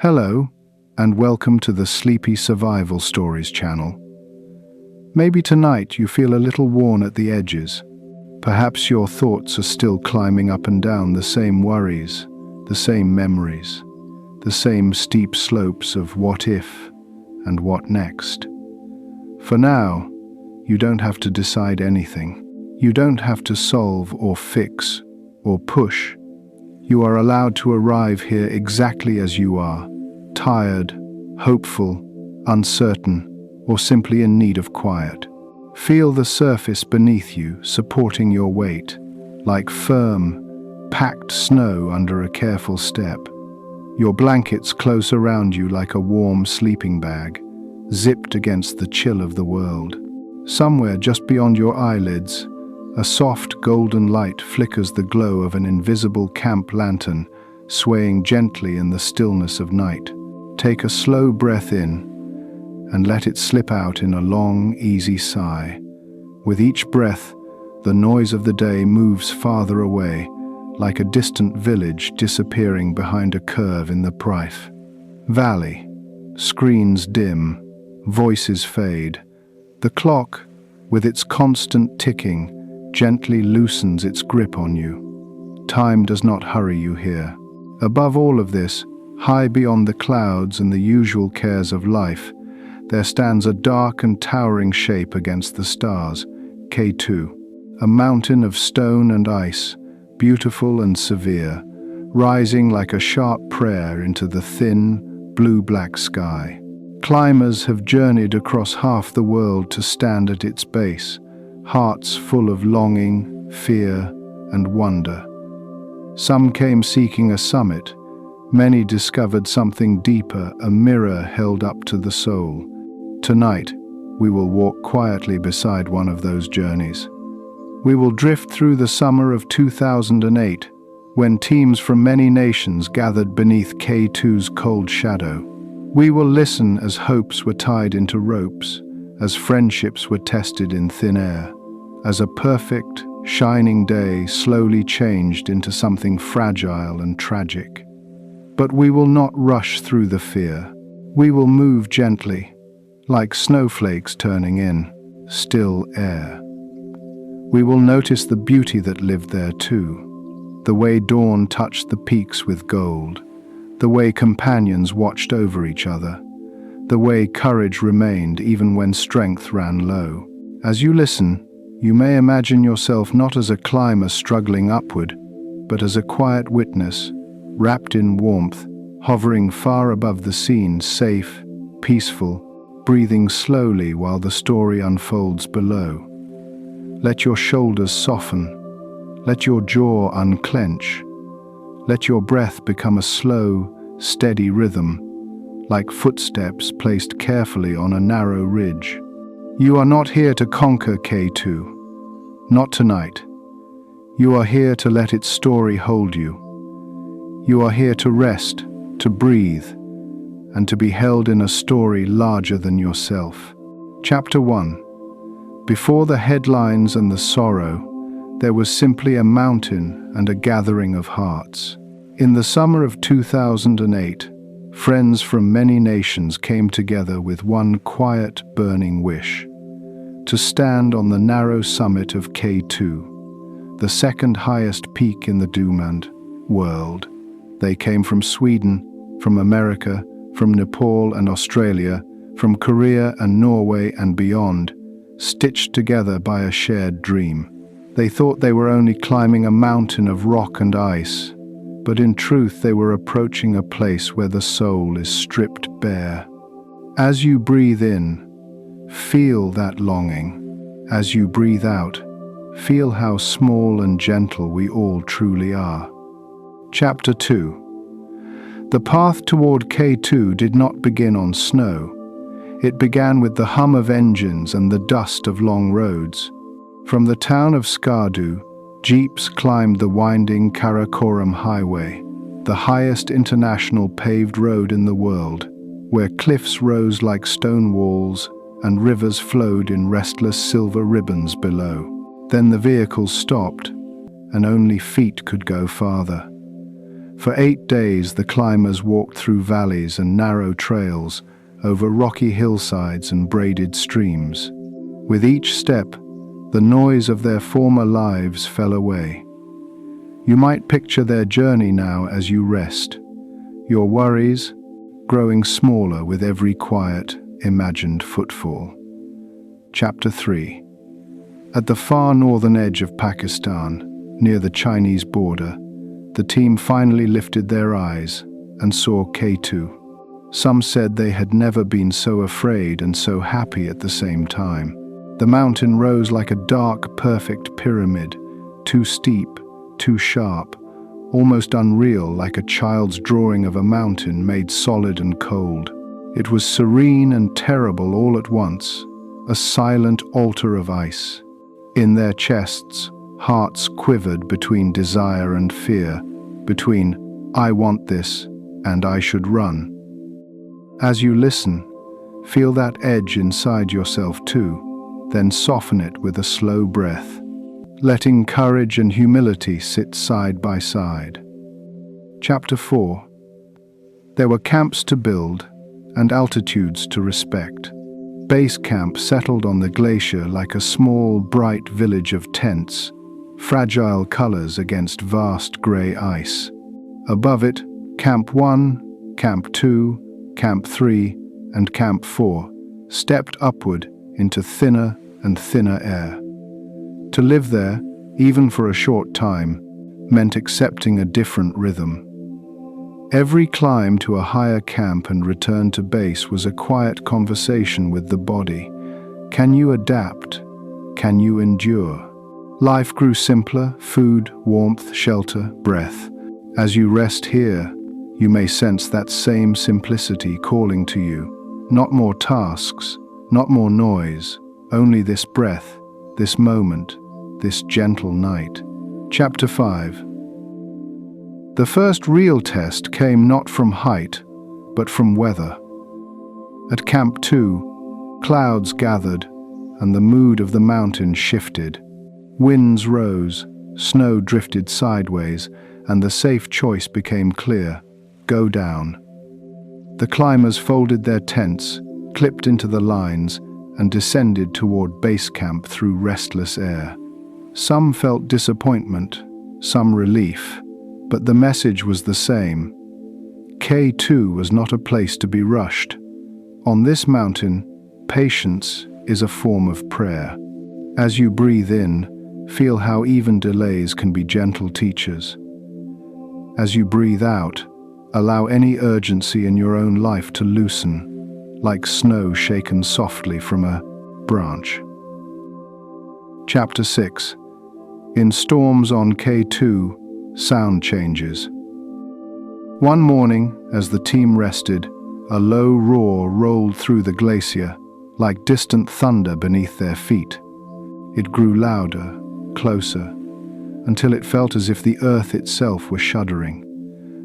Hello, and welcome to the Sleepy Survival Stories channel. Maybe tonight you feel a little worn at the edges. Perhaps your thoughts are still climbing up and down the same worries, the same memories, the same steep slopes of what if and what next. For now, you don't have to decide anything. You don't have to solve or fix or push. You are allowed to arrive here exactly as you are, tired, hopeful, uncertain, or simply in need of quiet. Feel the surface beneath you supporting your weight, like firm, packed snow under a careful step. Your blankets close around you like a warm sleeping bag, zipped against the chill of the world. Somewhere just beyond your eyelids, a soft golden light flickers the glow of an invisible camp lantern, swaying gently in the stillness of night. Take a slow breath in and let it slip out in a long, easy sigh. With each breath, the noise of the day moves farther away, like a distant village disappearing behind a curve in the Prife Valley. Screens dim, voices fade. The clock, with its constant ticking, gently loosens its grip on you. Time does not hurry you here. Above all of this, high beyond the clouds and the usual cares of life, there stands a dark and towering shape against the stars, K2, a mountain of stone and ice, beautiful and severe, rising like a sharp prayer into the thin, blue-black sky. Climbers have journeyed across half the world to stand at its base, hearts full of longing, fear, and wonder. Some came seeking a summit. Many discovered something deeper, a mirror held up to the soul. Tonight, we will walk quietly beside one of those journeys. We will drift through the summer of 2008, when teams from many nations gathered beneath K2's cold shadow. We will listen as hopes were tied into ropes, as friendships were tested in thin air, as a perfect, shining day slowly changed into something fragile and tragic. But we will not rush through the fear. We will move gently, like snowflakes turning in still air. We will notice the beauty that lived there too, the way dawn touched the peaks with gold, the way companions watched over each other, the way courage remained even when strength ran low. As you listen, you may imagine yourself not as a climber struggling upward, but as a quiet witness, wrapped in warmth, hovering far above the scene, safe, peaceful, breathing slowly while the story unfolds below. Let your shoulders soften, let your jaw unclench, let your breath become a slow, steady rhythm, like footsteps placed carefully on a narrow ridge. You are not here to conquer K2, not tonight. You are here to let its story hold you. You are here to rest, to breathe, and to be held in a story larger than yourself. Chapter 1. Before the headlines and the sorrow, there was simply a mountain and a gathering of hearts. In the summer of 2008, friends from many nations came together with one quiet, burning wish: to stand on the narrow summit of K2, the second highest peak in the doomed world. They came from Sweden, from America, from Nepal and Australia, from Korea and Norway and beyond, stitched together by a shared dream. They thought they were only climbing a mountain of rock and ice, but in truth they were approaching a place where the soul is stripped bare. As you breathe in, feel that longing. As you breathe out, feel how small and gentle we all truly are. Chapter 2. The path toward K2 did not begin on snow. It began with the hum of engines and the dust of long roads. From the town of Skardu, jeeps climbed the winding Karakoram Highway, the highest international paved road in the world, where cliffs rose like stone walls and rivers flowed in restless silver ribbons below. Then the vehicles stopped, and only feet could go farther. For 8 days the climbers walked through valleys and narrow trails, over rocky hillsides and braided streams. With each step, the noise of their former lives fell away. You might picture their journey now as you rest, your worries growing smaller with every quiet, imagined footfall. Chapter 3. At the far northern edge of Pakistan, near the Chinese border, the team finally lifted their eyes and saw K2. Some said they had never been so afraid and so happy at the same time. The mountain rose like a dark, perfect pyramid, too steep, too sharp, almost unreal, like a child's drawing of a mountain made solid and cold. It was serene and terrible all at once, a silent altar of ice. In their chests, hearts quivered between desire and fear, between "I want this" and "I should run." As you listen, feel that edge inside yourself too, then soften it with a slow breath, letting courage and humility sit side by side. Chapter 4. There were camps to build and altitudes to respect. Base camp settled on the glacier like a small, bright village of tents, fragile colors against vast gray ice. Above it, Camp 1, Camp 2, Camp 3, and Camp 4 stepped upward into thinner and thinner air. To live there, even for a short time, meant accepting a different rhythm. Every climb to a higher camp and return to base was a quiet conversation with the body. Can you adapt? Can you endure? Life grew simpler: food, warmth, shelter, breath. As you rest here, you may sense that same simplicity calling to you. Not more tasks, not more noise, only this breath, this moment, this gentle night. Chapter 5. The first real test came not from height, but from weather. At Camp 2, clouds gathered, and the mood of the mountain shifted. Winds rose, snow drifted sideways, and the safe choice became clear: go down. The climbers folded their tents, clipped into the lines, and descended toward base camp through restless air. Some felt disappointment, some relief, but the message was the same. K2 was not a place to be rushed. On this mountain, patience is a form of prayer. As you breathe in, feel how even delays can be gentle teachers. As you breathe out, allow any urgency in your own life to loosen, like snow shaken softly from a branch. Chapter 6. In storms on K2, sound changes. One morning, as the team rested, a low roar rolled through the glacier, like distant thunder beneath their feet. It grew louder, closer, until it felt as if the earth itself were shuddering.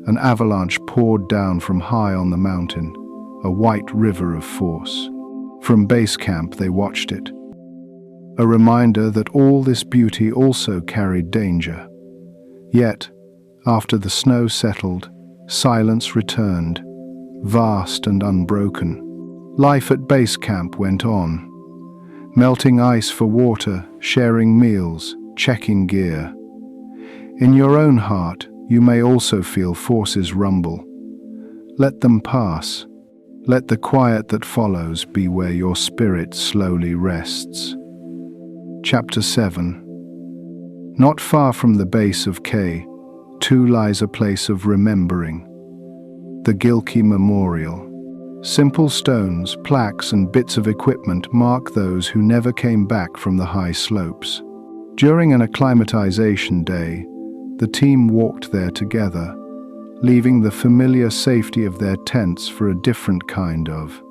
An avalanche poured down from high on the mountain, a white river of force. From base camp they watched it, a reminder that all this beauty also carried danger. Yet, after the snow settled, silence returned, vast and unbroken. Life at base camp went on, melting ice for water, sharing meals, checking gear. In your own heart, you may also feel forces rumble. Let them pass. Let the quiet that follows be where your spirit slowly rests. Chapter 7. Not far from the base of K2 lies a place of remembering. The Gilkey Memorial. Simple stones, plaques, and bits of equipment mark those who never came back from the high slopes. During an acclimatization day, the team walked there together, leaving the familiar safety of their tents for a different kind of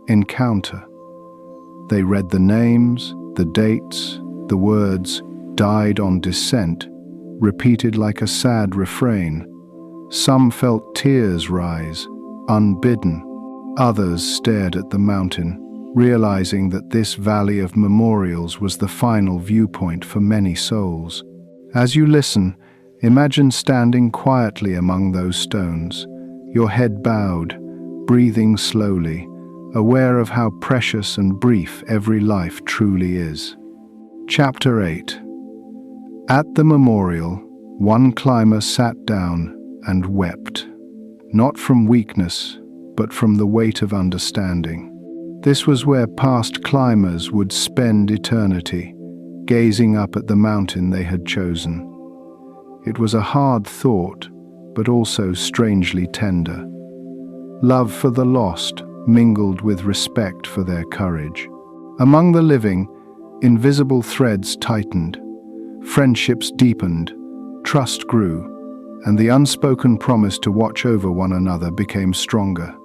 encounter. They read the names, the dates, the words "died on descent," repeated like a sad refrain. Some felt tears rise, unbidden. Others stared at the mountain, realizing that this valley of memorials was the final viewpoint for many souls. As you listen, Imagine standing quietly among those stones, your head bowed, breathing slowly, aware of how precious and brief every life truly is. Chapter 8. At the memorial, one climber sat down and wept, not from weakness, but from the weight of understanding. This was where past climbers would spend eternity, gazing up at the mountain they had chosen. It was a hard thought, but also strangely tender. Love for the lost mingled with respect for their courage. Among the living, invisible threads tightened, friendships deepened, trust grew, and the unspoken promise to watch over one another became stronger.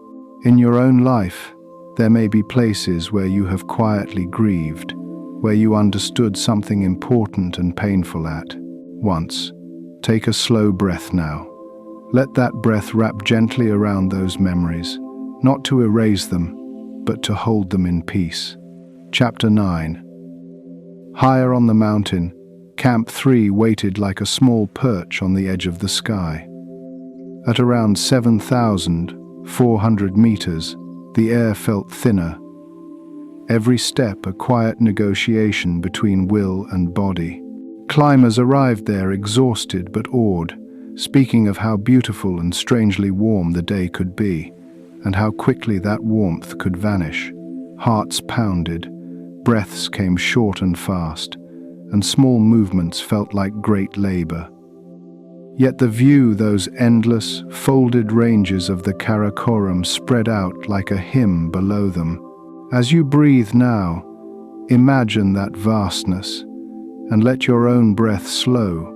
In your own life, there may be places where you have quietly grieved, where you understood something important and painful at once. Take a slow breath now. Let that breath wrap gently around those memories, not to erase them, but to hold them in peace. Chapter 9. Higher on the mountain, Camp 3 waited like a small perch on the edge of the sky. At around 7,400 meters, the air felt thinner. Every step a quiet negotiation between will and body. Climbers arrived there exhausted but awed, speaking of how beautiful and strangely warm the day could be, and how quickly that warmth could vanish. Hearts pounded, breaths came short and fast, and small movements felt like great labor. Yet the view, those endless, folded ranges of the Karakoram spread out like a hymn below them. As you breathe now, imagine that vastness, and let your own breath slow,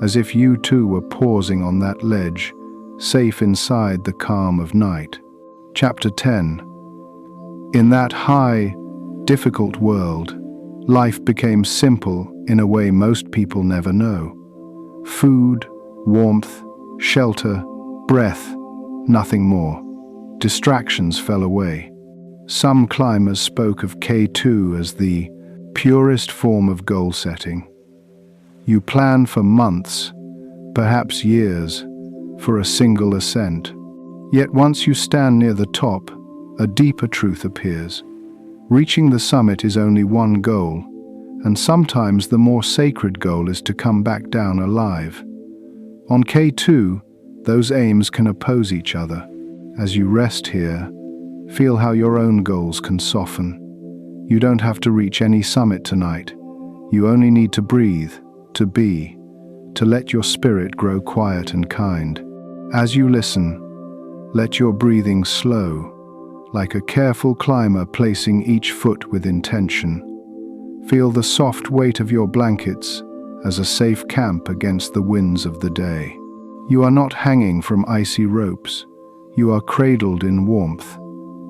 as if you too were pausing on that ledge, safe inside the calm of night. Chapter 10. In that high, difficult world, life became simple in a way most people never know. Food, warmth, shelter, breath, nothing more. Distractions fell away. Some climbers spoke of K2 as the purest form of goal setting. You plan for months, perhaps years, for a single ascent. Yet once you stand near the top, a deeper truth appears. Reaching the summit is only one goal, and sometimes the more sacred goal is to come back down alive. On K2, those aims can oppose each other. As you rest here, feel how your own goals can soften. You don't have to reach any summit tonight. You only need to breathe, to be, to let your spirit grow quiet and kind. As you listen, let your breathing slow, like a careful climber placing each foot with intention. Feel the soft weight of your blankets as a safe camp against the winds of the day. You are not hanging from icy ropes. You are cradled in warmth.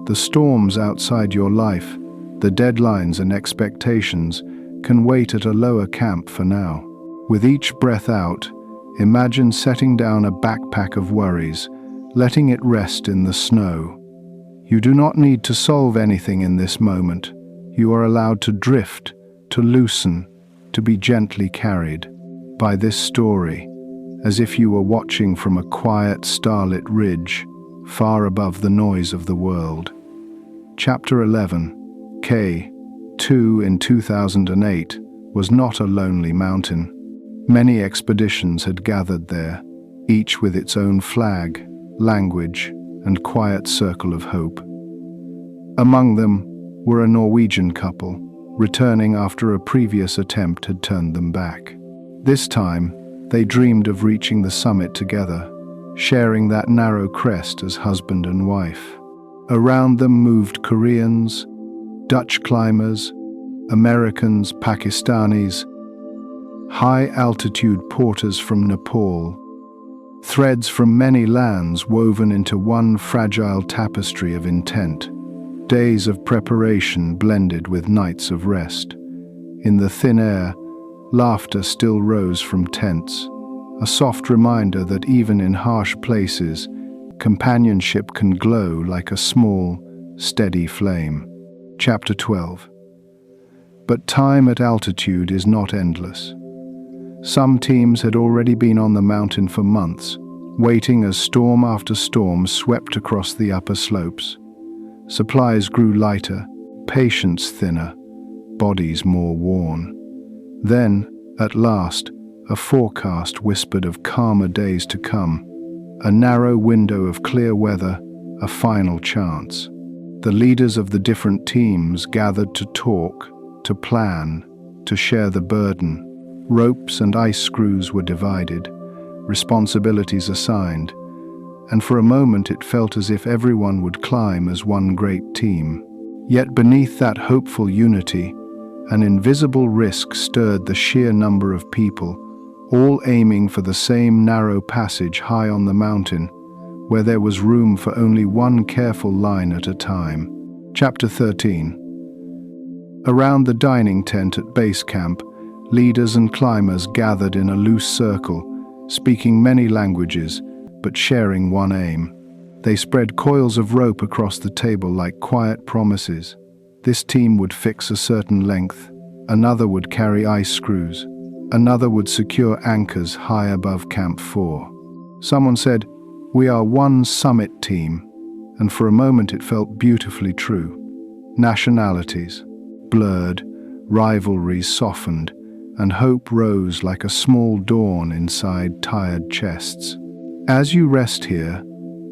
The storms outside your life, the deadlines and expectations, can wait at a lower camp for now. With each breath out, imagine setting down a backpack of worries, letting it rest in the snow. You do not need to solve anything in this moment. You are allowed to drift, to loosen, to be gently carried by this story, as if you were watching from a quiet, starlit ridge, far above the noise of the world. Chapter 11. K2 in 2008 was not a lonely mountain. Many expeditions had gathered there, each with its own flag, language, and quiet circle of hope. Among them were a Norwegian couple, returning after a previous attempt had turned them back. This time, they dreamed of reaching the summit together, sharing that narrow crest as husband and wife. Around them moved Koreans, Dutch climbers, Americans, Pakistanis, high-altitude porters from Nepal, threads from many lands woven into one fragile tapestry of intent, days of preparation blended with nights of rest. In the thin air, laughter still rose from tents, a soft reminder that even in harsh places, companionship can glow like a small, steady flame. Chapter 12. But time at altitude is not endless. Some teams had already been on the mountain for months, waiting as storm after storm swept across the upper slopes. Supplies grew lighter, patience thinner, bodies more worn. Then, at last, a forecast whispered of calmer days to come, a narrow window of clear weather, a final chance. The leaders of the different teams gathered to talk, to plan, to share the burden. Ropes and ice screws were divided, responsibilities assigned, and for a moment it felt as if everyone would climb as one great team. Yet beneath that hopeful unity, an invisible risk stirred the sheer number of people, all aiming for the same narrow passage high on the mountain, where there was room for only one careful line at a time. Chapter 13. Around the dining tent at base camp, leaders and climbers gathered in a loose circle, speaking many languages, but sharing one aim. They spread coils of rope across the table like quiet promises. This team would fix a certain length, another would carry ice screws, another would secure anchors high above Camp 4. Someone said, "We are one summit team," and for a moment it felt beautifully true. Nationalities blurred, rivalries softened, and hope rose like a small dawn inside tired chests. As you rest here,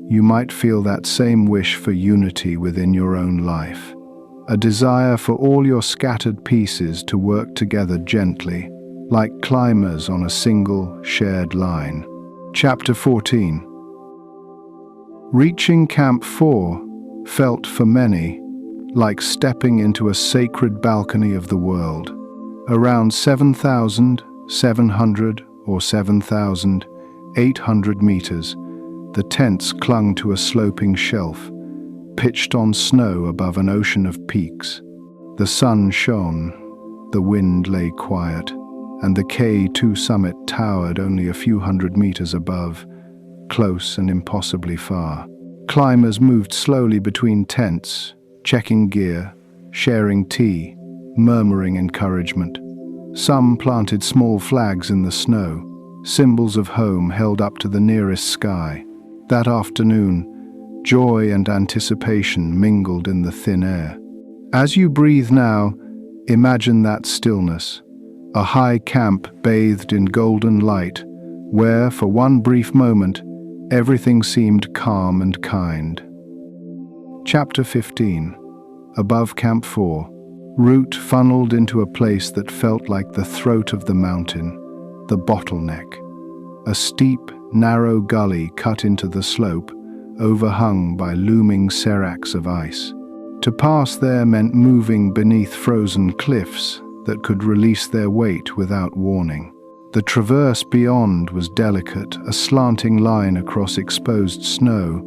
you might feel that same wish for unity within your own life, a desire for all your scattered pieces to work together gently, like climbers on a single, shared line. Chapter 14. Reaching Camp 4 felt for many like stepping into a sacred balcony of the world. Around 7,700 or 7,800 meters, the tents clung to a sloping shelf, pitched on snow above an ocean of peaks. The sun shone, the wind lay quiet, and the K2 summit towered only a few hundred meters above, close and impossibly far. Climbers moved slowly between tents, checking gear, sharing tea, murmuring encouragement. Some planted small flags in the snow, symbols of home held up to the nearest sky. That afternoon, joy and anticipation mingled in the thin air. As you breathe now, imagine that stillness, a high camp bathed in golden light, where, for one brief moment, everything seemed calm and kind. Chapter 15. Above Camp 4, route funneled into a place that felt like the throat of the mountain, the Bottleneck. A steep, narrow gully cut into the slope, overhung by looming seracs of ice. To pass there meant moving beneath frozen cliffs that could release their weight without warning. The traverse beyond was delicate, a slanting line across exposed snow,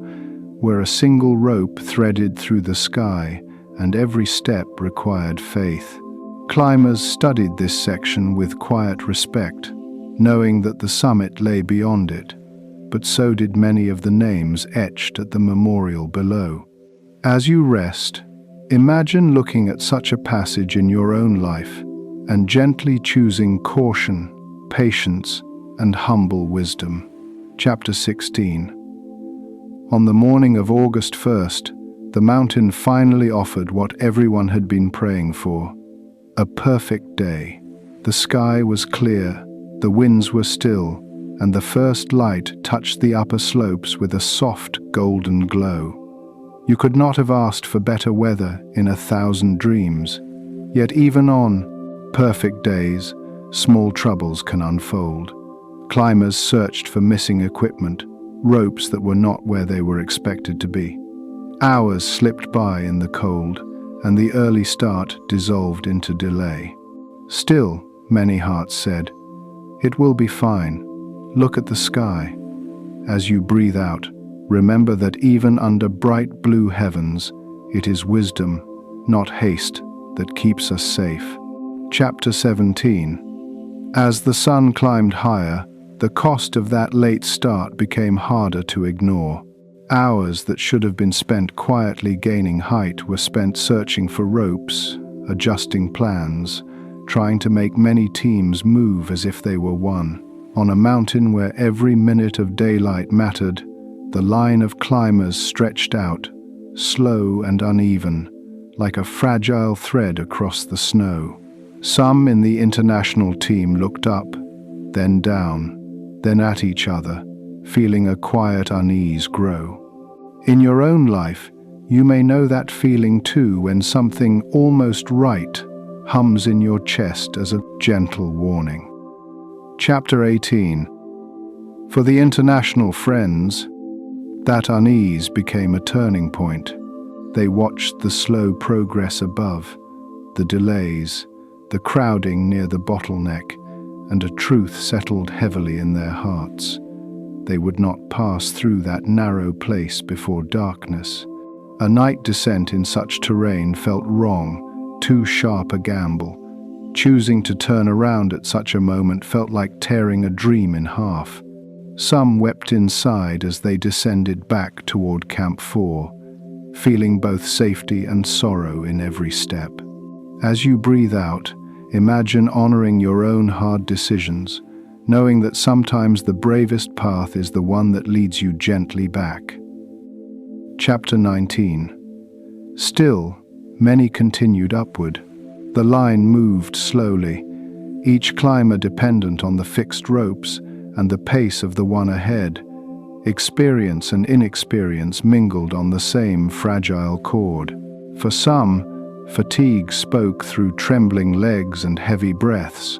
where a single rope threaded through the sky, and every step required faith. Climbers studied this section with quiet respect, knowing that the summit lay beyond it, but so did many of the names etched at the memorial below. As you rest, imagine looking at such a passage in your own life and gently choosing caution, patience, and humble wisdom. Chapter 16. On the morning of August 1st, the mountain finally offered what everyone had been praying for: a perfect day. The sky was clear, the winds were still, and the first light touched the upper slopes with a soft golden glow. You could not have asked for better weather in 1,000 dreams, yet even on perfect days, small troubles can unfold. Climbers searched for missing equipment, ropes that were not where they were expected to be. Hours slipped by in the cold, and the early start dissolved into delay. Still, many hearts said, "It will be fine. Look at the sky." As you breathe out, remember that even under bright blue heavens, it is wisdom, not haste, that keeps us safe. Chapter 17. As the sun climbed higher, the cost of that late start became harder to ignore. Hours that should have been spent quietly gaining height were spent searching for ropes, adjusting plans, trying to make many teams move as if they were one. On a mountain where every minute of daylight mattered, the line of climbers stretched out, slow and uneven, like a fragile thread across the snow. Some in the international team looked up, then down, then at each other, feeling a quiet unease grow. In your own life, you may know that feeling too, when something almost right hums in your chest as a gentle warning. Chapter 18. For the international friends, that unease became a turning point. They watched the slow progress above, the delays, the crowding near the bottleneck, and a truth settled heavily in their hearts. They would not pass through that narrow place before darkness. A night descent in such terrain felt wrong, too sharp a gamble. Choosing to turn around at such a moment felt like tearing a dream in half. Some wept inside as they descended back toward Camp 4, feeling both safety and sorrow in every step. As you breathe out, imagine honoring your own hard decisions, knowing that sometimes the bravest path is the one that leads you gently back. Chapter 19. Still, many continued upward. The line moved slowly, each climber dependent on the fixed ropes and the pace of the one ahead. Experience and inexperience mingled on the same fragile cord. For some, fatigue spoke through trembling legs and heavy breaths.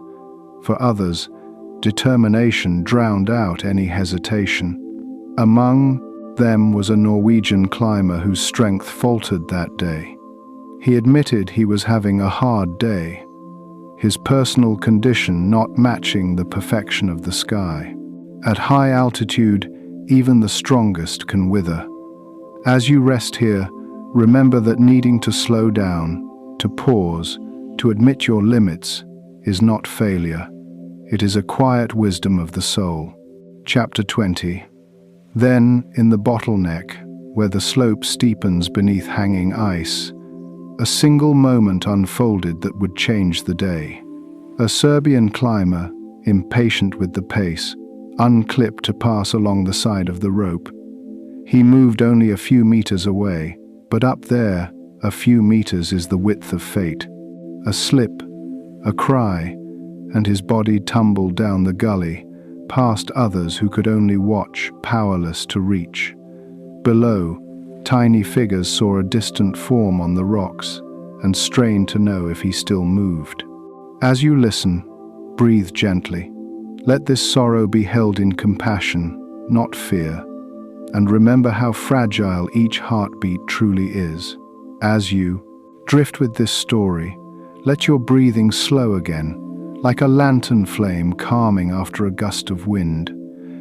For others, determination drowned out any hesitation. Among them was a Norwegian climber whose strength faltered that day. He admitted he was having a hard day, his personal condition not matching the perfection of the sky. At high altitude, even the strongest can wither. As you rest here, remember that needing to slow down, to pause, to admit your limits, is not failure. It is a quiet wisdom of the soul. Chapter 20. Then, in the bottleneck, where the slope steepens beneath hanging ice, a single moment unfolded that would change the day. A Serbian climber, impatient with the pace, unclipped to pass along the side of the rope. He moved only a few meters away, but up there, a few meters is the width of fate. A slip, a cry, and his body tumbled down the gully, past others who could only watch, powerless to reach. Below, tiny figures saw a distant form on the rocks and strained to know if he still moved. As you listen, breathe gently. Let this sorrow be held in compassion, not fear, and remember how fragile each heartbeat truly is. As you drift with this story, let your breathing slow again, like a lantern flame calming after a gust of wind.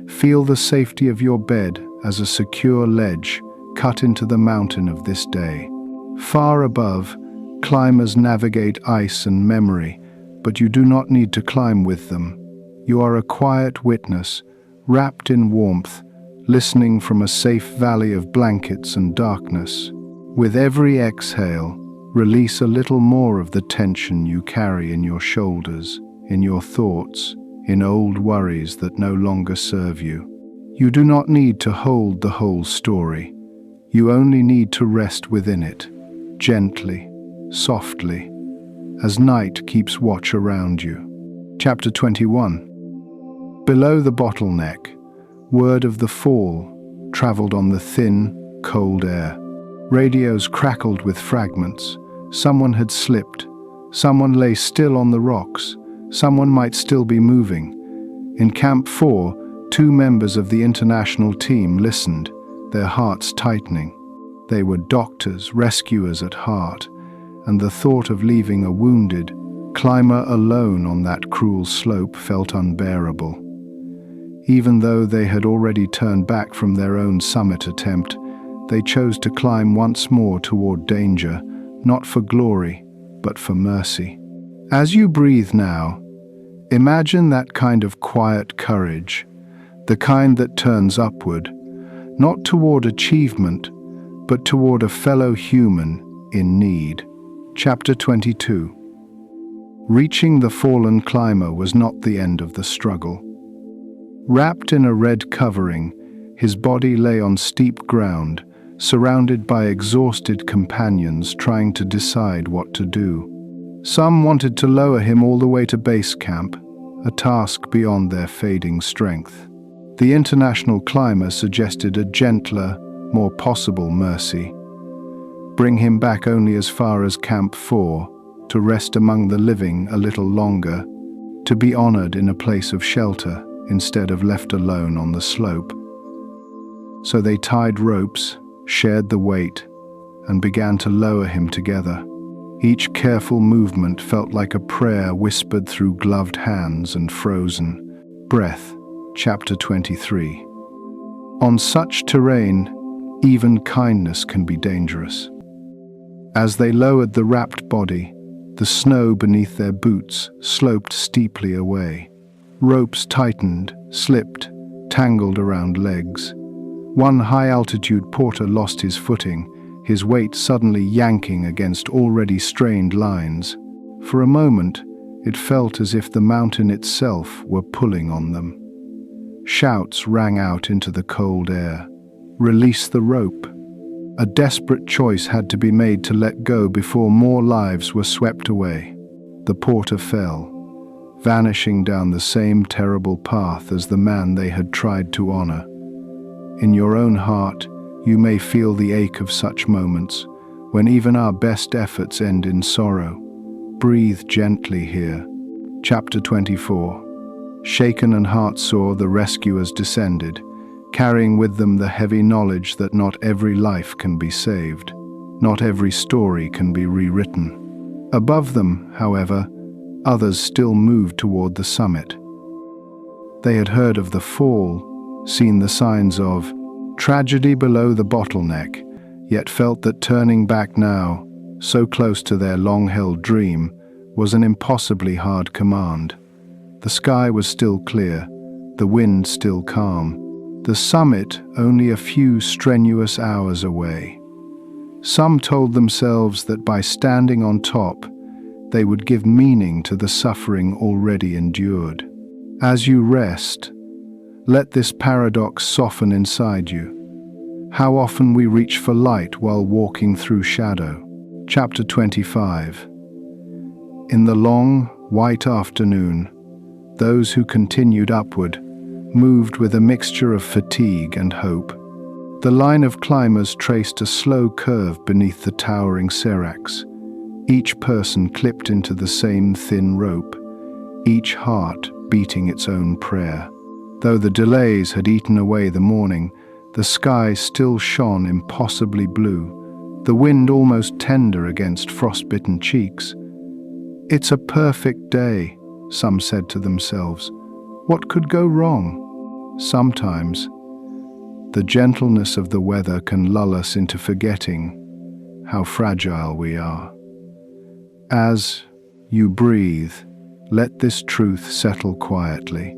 Feel the safety of your bed as a secure ledge cut into the mountain of this day. Far above, climbers navigate ice and memory, but you do not need to climb with them. You are a quiet witness, wrapped in warmth, listening from a safe valley of blankets and darkness. With every exhale, release a little more of the tension you carry in your shoulders, in your thoughts, in old worries that no longer serve you. You do not need to hold the whole story. You only need to rest within it, gently, softly, as night keeps watch around you. Chapter 21. Below the bottleneck, word of the fall traveled on the thin, cold air. Radios crackled with fragments. Someone had slipped. Someone lay still on the rocks. Someone might still be moving. In Camp 4, 2 members of the international team listened, their hearts tightening. They were doctors, rescuers at heart, and the thought of leaving a wounded climber alone on that cruel slope felt unbearable. Even though they had already turned back from their own summit attempt, they chose to climb once more toward danger, not for glory, but for mercy. As you breathe now, imagine that kind of quiet courage, the kind that turns upward, not toward achievement, but toward a fellow human in need. Chapter 22. Reaching the fallen climber was not the end of the struggle. Wrapped in a red covering, his body lay on steep ground, surrounded by exhausted companions trying to decide what to do. Some wanted to lower him all the way to base camp, a task beyond their fading strength. The international climber suggested a gentler, more possible mercy. Bring him back only as far as Camp 4, to rest among the living a little longer, to be honored in a place of shelter instead of left alone on the slope. So they tied ropes, shared the weight, and began to lower him together. Each careful movement felt like a prayer whispered through gloved hands and frozen breath. Chapter 23. On such terrain, even kindness can be dangerous. As they lowered the wrapped body, the snow beneath their boots sloped steeply away. Ropes tightened, slipped, tangled around legs. One high-altitude porter lost his footing, his weight suddenly yanking against already strained lines. For a moment, it felt as if the mountain itself were pulling on them. Shouts rang out into the cold air. Release the rope. A desperate choice had to be made to let go before more lives were swept away. The porter fell, vanishing down the same terrible path as the man they had tried to honor. In your own heart, you may feel the ache of such moments, when even our best efforts end in sorrow. Breathe gently here. Chapter 24. Shaken and heartsore, the rescuers descended, carrying with them the heavy knowledge that not every life can be saved, not every story can be rewritten. Above them, however, others still moved toward the summit. They had heard of the fall, seen the signs of tragedy below the Bottleneck, yet felt that turning back now, so close to their long-held dream, was an impossibly hard command. The sky was still clear, the wind still calm, the summit only a few strenuous hours away. Some told themselves that by standing on top, they would give meaning to the suffering already endured. As you rest, let this paradox soften inside you. How often we reach for light while walking through shadow. Chapter 25. In the long, white afternoon, those who continued upward moved with a mixture of fatigue and hope. The line of climbers traced a slow curve beneath the towering seracs, each person clipped into the same thin rope, each heart beating its own prayer. Though the delays had eaten away the morning, the sky still shone impossibly blue, the wind almost tender against frostbitten cheeks. "It's a perfect day," some said to themselves. "What could go wrong?" Sometimes, the gentleness of the weather can lull us into forgetting how fragile we are. As you breathe, let this truth settle quietly.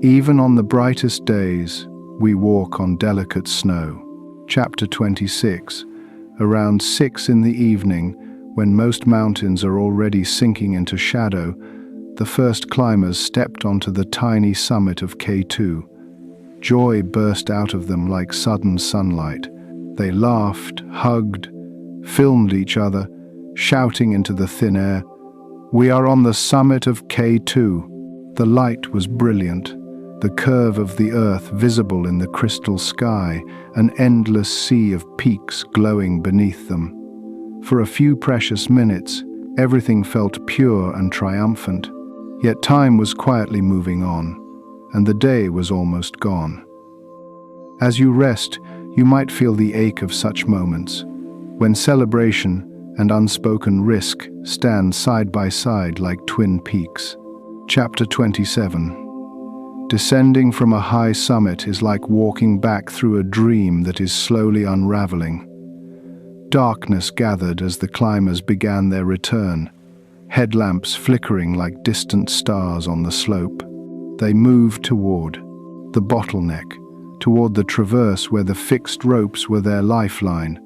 Even on the brightest days, we walk on delicate snow. Chapter 26. Around 6 in the evening, when most mountains are already sinking into shadow, the first climbers stepped onto the tiny summit of K2. Joy burst out of them like sudden sunlight. They laughed, hugged, filmed each other, shouting into the thin air, "We are on the summit of K2." The light was brilliant, the curve of the earth visible in the crystal sky, an endless sea of peaks glowing beneath them. For a few precious minutes, everything felt pure and triumphant. Yet time was quietly moving on, and the day was almost gone. As you rest, you might feel the ache of such moments, when celebration and unspoken risk stand side by side like twin peaks. Chapter 27. Descending from a high summit is like walking back through a dream that is slowly unraveling. Darkness gathered as the climbers began their return, headlamps flickering like distant stars on the slope. They moved toward the Bottleneck, toward the traverse where the fixed ropes were their lifeline.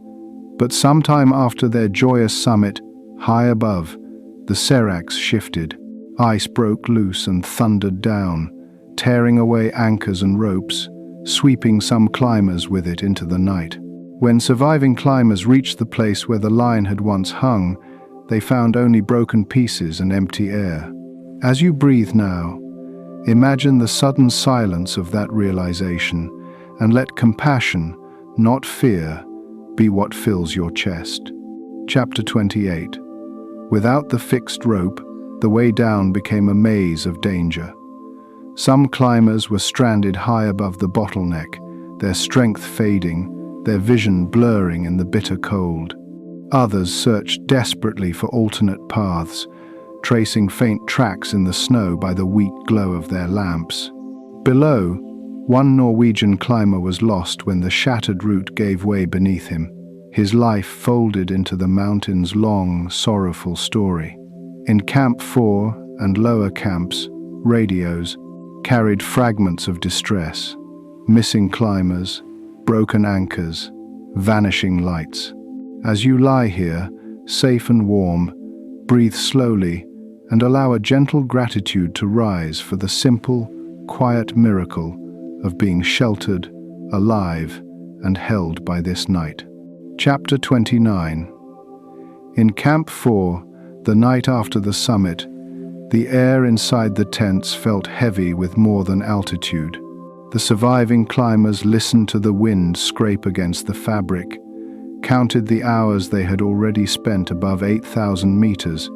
But sometime after their joyous summit, high above, The seracs shifted. Ice broke loose and thundered down, tearing away anchors and ropes, sweeping some climbers with it into the night. When surviving climbers reached the place where the line had once hung, they found only broken pieces and empty air. As you breathe now, imagine the sudden silence of that realization, and let compassion, not fear, be what fills your chest. Chapter 28. Without the fixed rope, the way down became a maze of danger. Some climbers were stranded high above the bottleneck, their strength fading, their vision blurring in the bitter cold. Others searched desperately for alternate paths, tracing faint tracks in the snow by the weak glow of their lamps. Below, one Norwegian climber was lost when the shattered route gave way beneath him, his life folded into the mountain's long, sorrowful story. In Camp 4 and lower camps, radios carried fragments of distress, missing climbers, broken anchors, vanishing lights. As you lie here, safe and warm, breathe slowly and allow a gentle gratitude to rise for the simple, quiet miracle of being sheltered, alive, and held by this night. Chapter 29. In Camp 4, the night after the summit, the air inside the tents felt heavy with more than altitude. The surviving climbers listened to the wind scrape against the fabric, counted the hours they had already spent above 8,000 meters,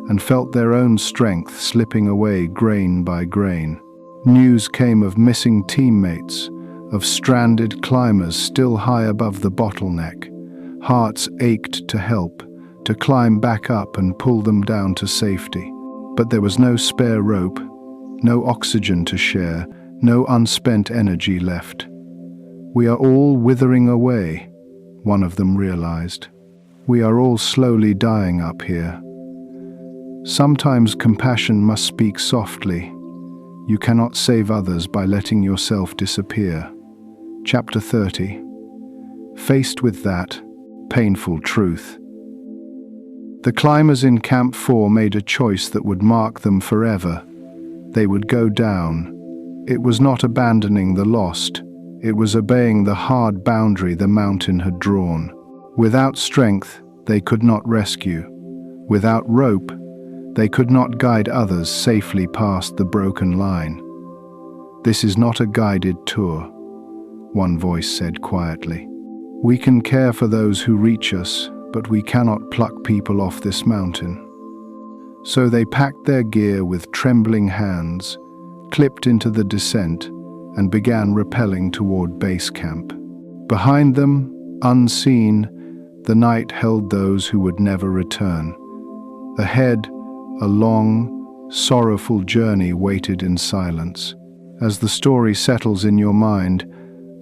and felt their own strength slipping away grain by grain. News came of missing teammates, of stranded climbers still high above the bottleneck. Hearts ached to help, to climb back up and pull them down to safety. But there was no spare rope, no oxygen to share, no unspent energy left. "We are all withering away," one of them realized. "We are all slowly dying up here." Sometimes compassion must speak softly. You cannot save others by letting yourself disappear. Chapter 30. Faced with that painful truth, the climbers in Camp 4 made a choice that would mark them forever. They would go down. It was not abandoning the lost. It was obeying the hard boundary the mountain had drawn. Without strength, they could not rescue. Without rope, they could not guide others safely past the broken line. "This is not a guided tour," one voice said quietly. "We can care for those who reach us, but we cannot pluck people off this mountain." So they packed their gear with trembling hands, clipped into the descent, and began rappelling toward base camp. Behind them, unseen, the night held those who would never return. Ahead, a long, sorrowful journey waited in silence. As the story settles in your mind,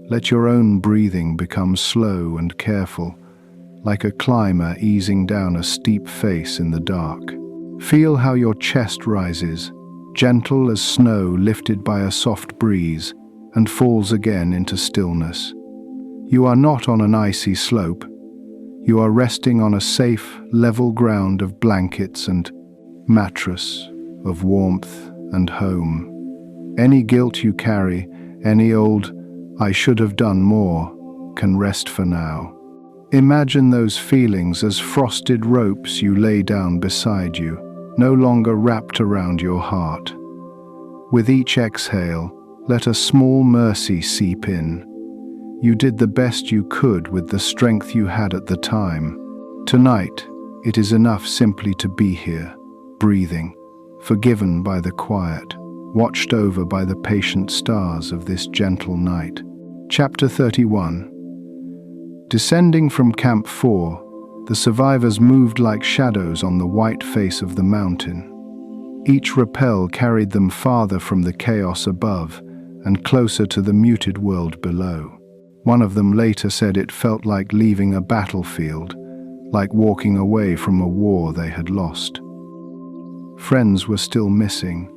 let your own breathing become slow and careful, like a climber easing down a steep face in the dark. Feel how your chest rises, gentle as snow lifted by a soft breeze, and falls again into stillness. You are not on an icy slope. You are resting on a safe, level ground of blankets and mattress, of warmth and home. Any guilt you carry, any old "I should have done more," can rest for now. Imagine those feelings as frosted ropes you lay down beside you, no longer wrapped around your heart. With each exhale, let a small mercy seep in. You did the best you could with the strength you had at the time. Tonight, it is enough simply to be here, breathing, forgiven by the quiet, watched over by the patient stars of this gentle night. Chapter 31. Descending from Camp 4, the survivors moved like shadows on the white face of the mountain. Each rappel carried them farther from the chaos above and closer to the muted world below. One of them later said it felt like leaving a battlefield, like walking away from a war they had lost. Friends were still missing.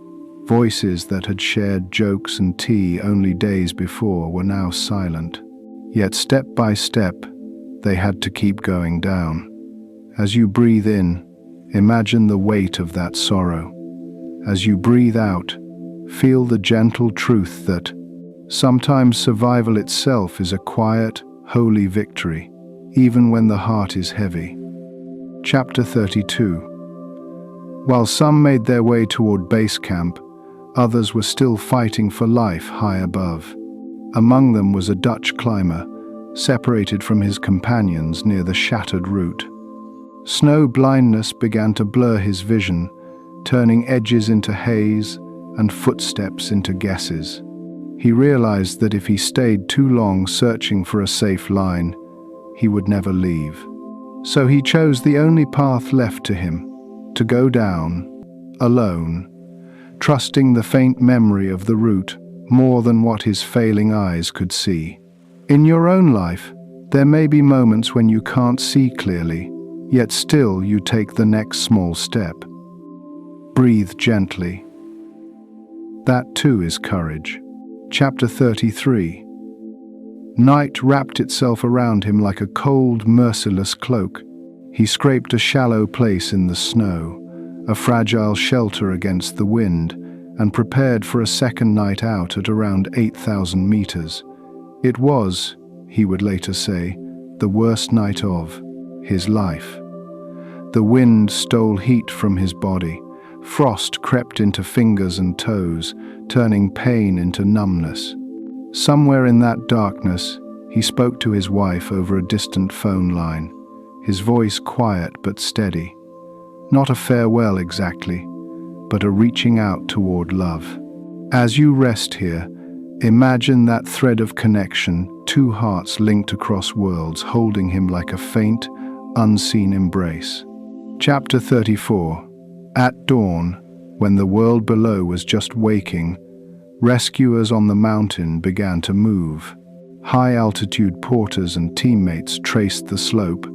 Voices that had shared jokes and tea only days before were now silent. Yet step by step, they had to keep going down. As you breathe in, Imagine the weight of that sorrow. As you breathe out, feel the gentle truth that sometimes survival itself is a quiet, holy victory, even when the heart is heavy. Chapter 32. While some made their way toward base camp, others were still fighting for life high above. Among them was a Dutch climber, separated from his companions near the shattered route. Snow blindness began to blur his vision, turning edges into haze and footsteps into guesses. He realized that if he stayed too long searching for a safe line, he would never leave. So he chose the only path left to him, to go down, alone, trusting the faint memory of the route more than what his failing eyes could see. In your own life, there may be moments when you can't see clearly, yet still you take the next small step. Breathe gently. That too is courage. Chapter 33. Night wrapped itself around him like a cold, merciless cloak. He scraped a shallow place in the snow, a fragile shelter against the wind, and prepared for a second night out at around 8,000 meters. It was, he would later say, the worst night of his life. The wind stole heat from his body. Frost crept into fingers and toes, turning pain into numbness. Somewhere in that darkness, he spoke to his wife over a distant phone line, his voice quiet but steady. Not a farewell exactly, but a reaching out toward love. As you rest here, imagine that thread of connection, two hearts linked across worlds, holding him like a faint, unseen embrace. Chapter 34. At dawn, when the world below was just waking, rescuers on the mountain began to move. High-altitude porters and teammates traced the slope,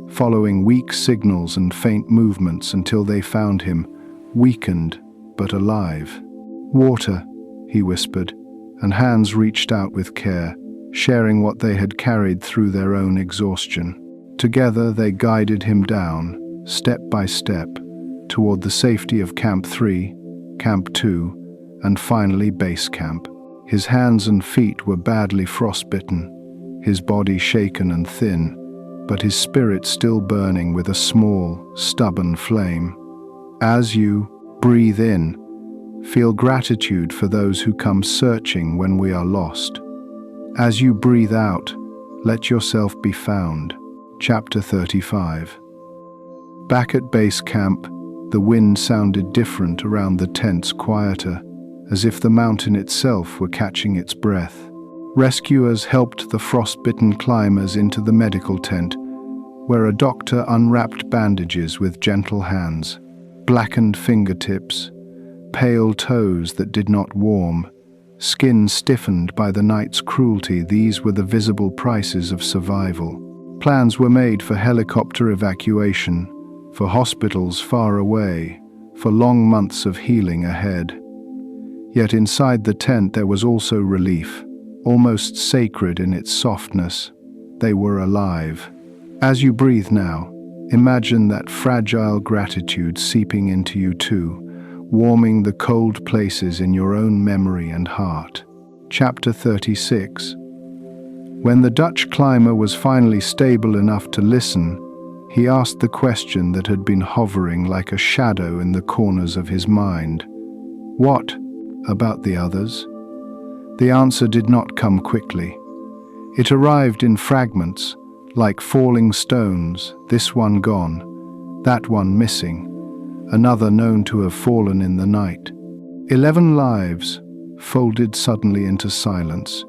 following weak signals and faint movements until they found him, weakened but alive. "Water," he whispered, and hands reached out with care, sharing what they had carried through their own exhaustion. Together they guided him down, step by step, toward the safety of Camp 3, Camp 2, and finally Base Camp. His hands and feet were badly frostbitten, his body shaken and thin, but his spirit still burning with a small, stubborn flame. As you breathe in, feel gratitude for those who come searching when we are lost. As you breathe out, let yourself be found. Chapter 35. Back at Base Camp, the wind sounded different around the tents, quieter, as if the mountain itself were catching its breath. Rescuers helped the frostbitten climbers into the medical tent, where a doctor unwrapped bandages with gentle hands, blackened fingertips, pale toes that did not warm, skin stiffened by the night's cruelty. These were the visible prices of survival. Plans were made for helicopter evacuation, for hospitals far away, for long months of healing ahead. Yet inside the tent there was also relief, almost sacred in its softness. They were alive. As you breathe now, imagine that fragile gratitude seeping into you too, warming the cold places in your own memory and heart. Chapter 36. When the Dutch climber was finally stable enough to listen, he asked the question that had been hovering like a shadow in the corners of his mind. What about the others? The answer did not come quickly. It arrived in fragments, like falling stones, this one gone, that one missing, another known to have fallen in the night. 11 lives folded suddenly into silence,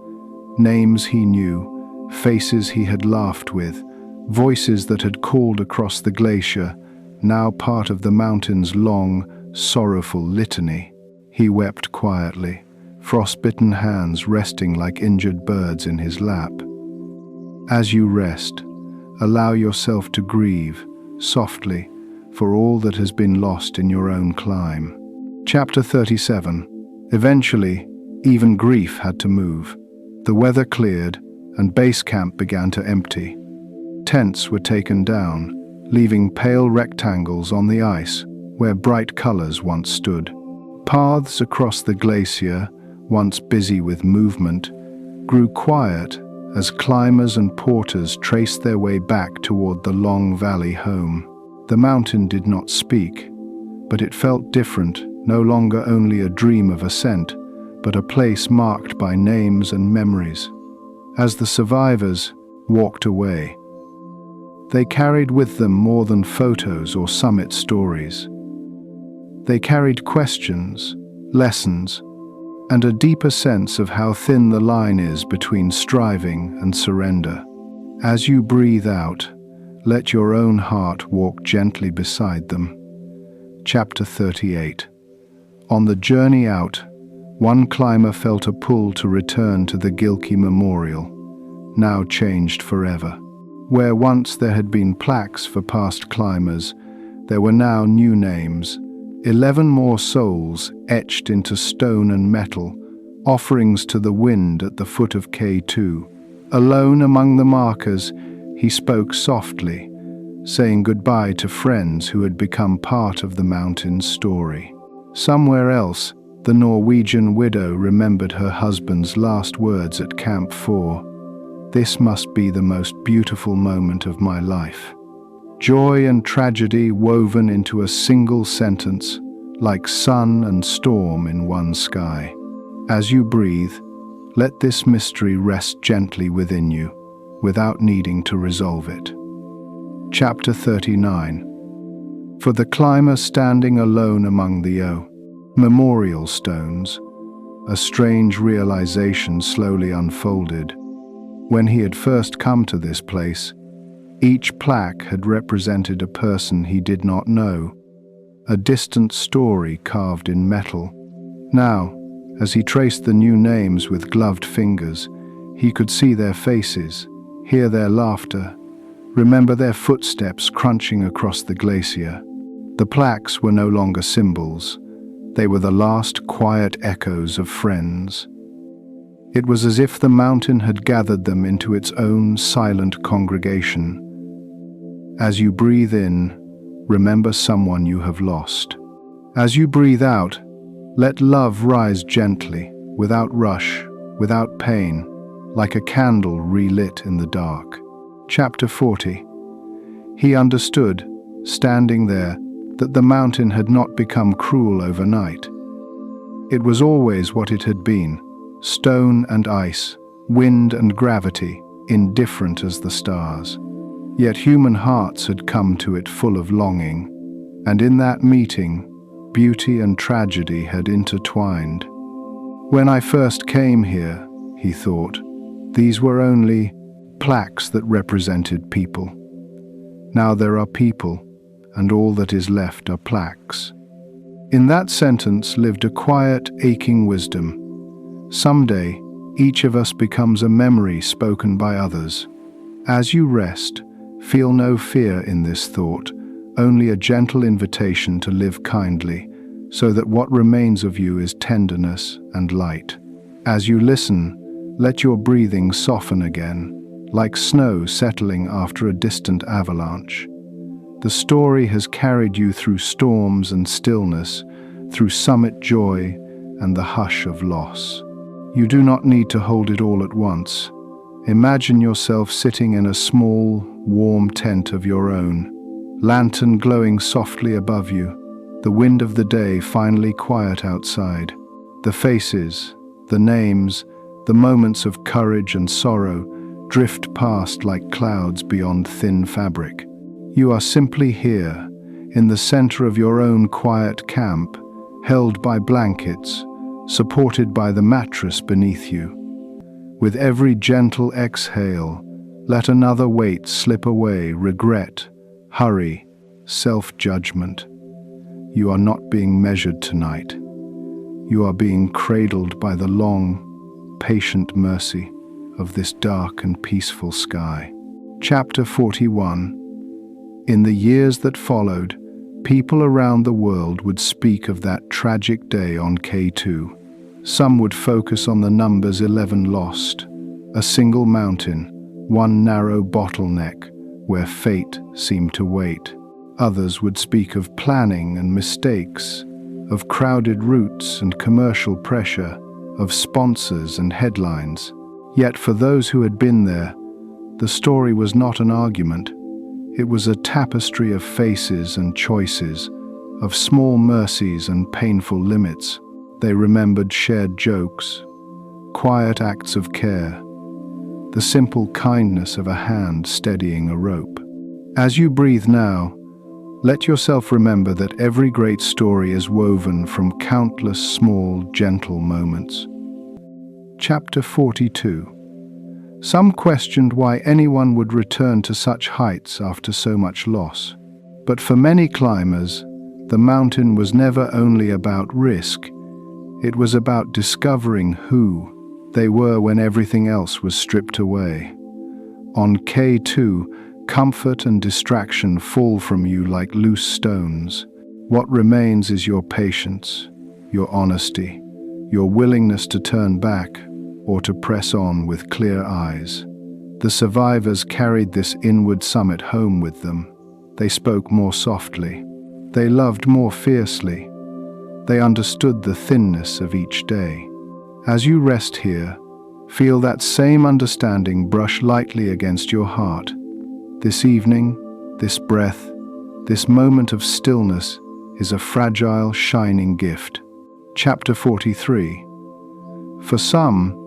names he knew, faces he had laughed with, voices that had called across the glacier, now part of the mountain's long, sorrowful litany. He wept quietly, frostbitten hands resting like injured birds in his lap. As you rest, allow yourself to grieve, softly, for all that has been lost in your own climb. Chapter 37. Eventually, even grief had to move. The weather cleared, and base camp began to empty. Tents were taken down, leaving pale rectangles on the ice where bright colors once stood. Paths across the glacier, once busy with movement, grew quiet as climbers and porters traced their way back toward the long valley home. The mountain did not speak, but it felt different, no longer only a dream of ascent, but a place marked by names and memories. As the survivors walked away, they carried with them more than photos or summit stories. They carried questions, lessons, and a deeper sense of how thin the line is between striving and surrender. As you breathe out, let your own heart walk gently beside them. Chapter 38. On the journey out, one climber felt a pull to return to the Gilkey Memorial, now changed forever. Where once there had been plaques for past climbers, there were now new names, 11 more souls etched into stone and metal, offerings to the wind at the foot of K2. Alone among the markers, he spoke softly, saying goodbye to friends who had become part of the mountain's story. Somewhere else, the Norwegian widow remembered her husband's last words at Camp 4. "This must be the most beautiful moment of my life." Joy and tragedy woven into a single sentence, like sun and storm in one sky. As you breathe, let this mystery rest gently within you, without needing to resolve it. Chapter 39. For the climber standing alone among the memorial stones, a strange realization slowly unfolded. When he had first come to this place, each plaque had represented a person he did not know, a distant story carved in metal. Now, as he traced the new names with gloved fingers, he could see their faces, hear their laughter, remember their footsteps crunching across the glacier. The plaques were no longer symbols. They were the last quiet echoes of friends. It was as if the mountain had gathered them into its own silent congregation. As you breathe in, remember someone you have lost. As you breathe out, let love rise gently, without rush, without pain, like a candle relit in the dark. Chapter 40. He understood, standing there, that the mountain had not become cruel overnight. It was always what it had been, stone and ice, wind and gravity, indifferent as the stars. Yet human hearts had come to it full of longing, and in that meeting, beauty and tragedy had intertwined. When I first came here, he thought, these were only plaques that represented people. Now there are people, and all that is left are plaques. In that sentence lived a quiet, aching wisdom. Someday, each of us becomes a memory spoken by others. As you rest, feel no fear in this thought, only a gentle invitation to live kindly, so that what remains of you is tenderness and light. As you listen, let your breathing soften again, like snow settling after a distant avalanche. The story has carried you through storms and stillness, through summit joy and the hush of loss. You do not need to hold it all at once. Imagine yourself sitting in a small, warm tent of your own, lantern glowing softly above you, the wind of the day finally quiet outside. The faces, the names, the moments of courage and sorrow drift past like clouds beyond thin fabric. You are simply here, in the center of your own quiet camp, held by blankets, supported by the mattress beneath you. With every gentle exhale, let another weight slip away, regret, hurry, self-judgment. You are not being measured tonight. You are being cradled by the long, patient mercy of this dark and peaceful sky. Chapter 41. In the years that followed, people around the world would speak of that tragic day on K2. Some would focus on the numbers 11 lost, a single mountain, one narrow bottleneck, where fate seemed to wait. Others would speak of planning and mistakes, of crowded routes and commercial pressure, of sponsors and headlines. Yet for those who had been there, the story was not an argument. It was a tapestry of faces and choices, of small mercies and painful limits. They remembered shared jokes, quiet acts of care, the simple kindness of a hand steadying a rope. As you breathe now, let yourself remember that every great story is woven from countless small, gentle moments. Chapter 42. Some questioned why anyone would return to such heights after so much loss. But for many climbers, the mountain was never only about risk, it was about discovering who they were when everything else was stripped away. On K2, comfort and distraction fall from you like loose stones. What remains is your patience, your honesty, your willingness to turn back or to press on with clear eyes. The survivors carried this inward summit home with them. They spoke more softly. They loved more fiercely. They understood the thinness of each day. As you rest here, feel that same understanding brush lightly against your heart. This evening, this breath, this moment of stillness is a fragile, shining gift. Chapter 43. For some,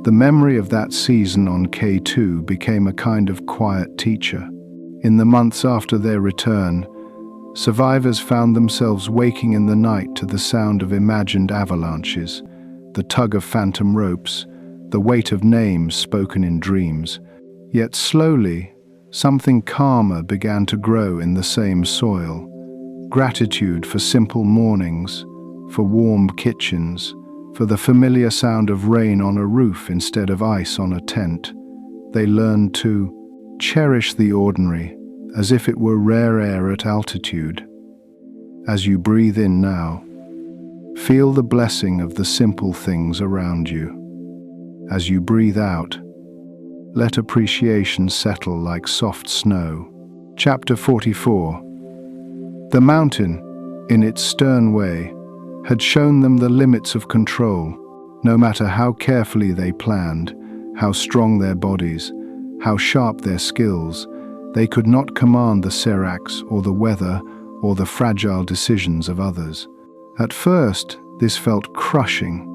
the memory of that season on K2 became a kind of quiet teacher. In the months after their return, survivors found themselves waking in the night to the sound of imagined avalanches, the tug of phantom ropes, the weight of names spoken in dreams. Yet slowly, something calmer began to grow in the same soil. Gratitude for simple mornings, for warm kitchens, for the familiar sound of rain on a roof instead of ice on a tent. They learned to cherish the ordinary as if it were rare air at altitude. As you breathe in now, feel the blessing of the simple things around you. As you breathe out, let appreciation settle like soft snow. Chapter 44. The mountain, in its stern way, had shown them the limits of control. No matter how carefully they planned, how strong their bodies, how sharp their skills, they could not command the seracs or the weather or the fragile decisions of others. At first, this felt crushing,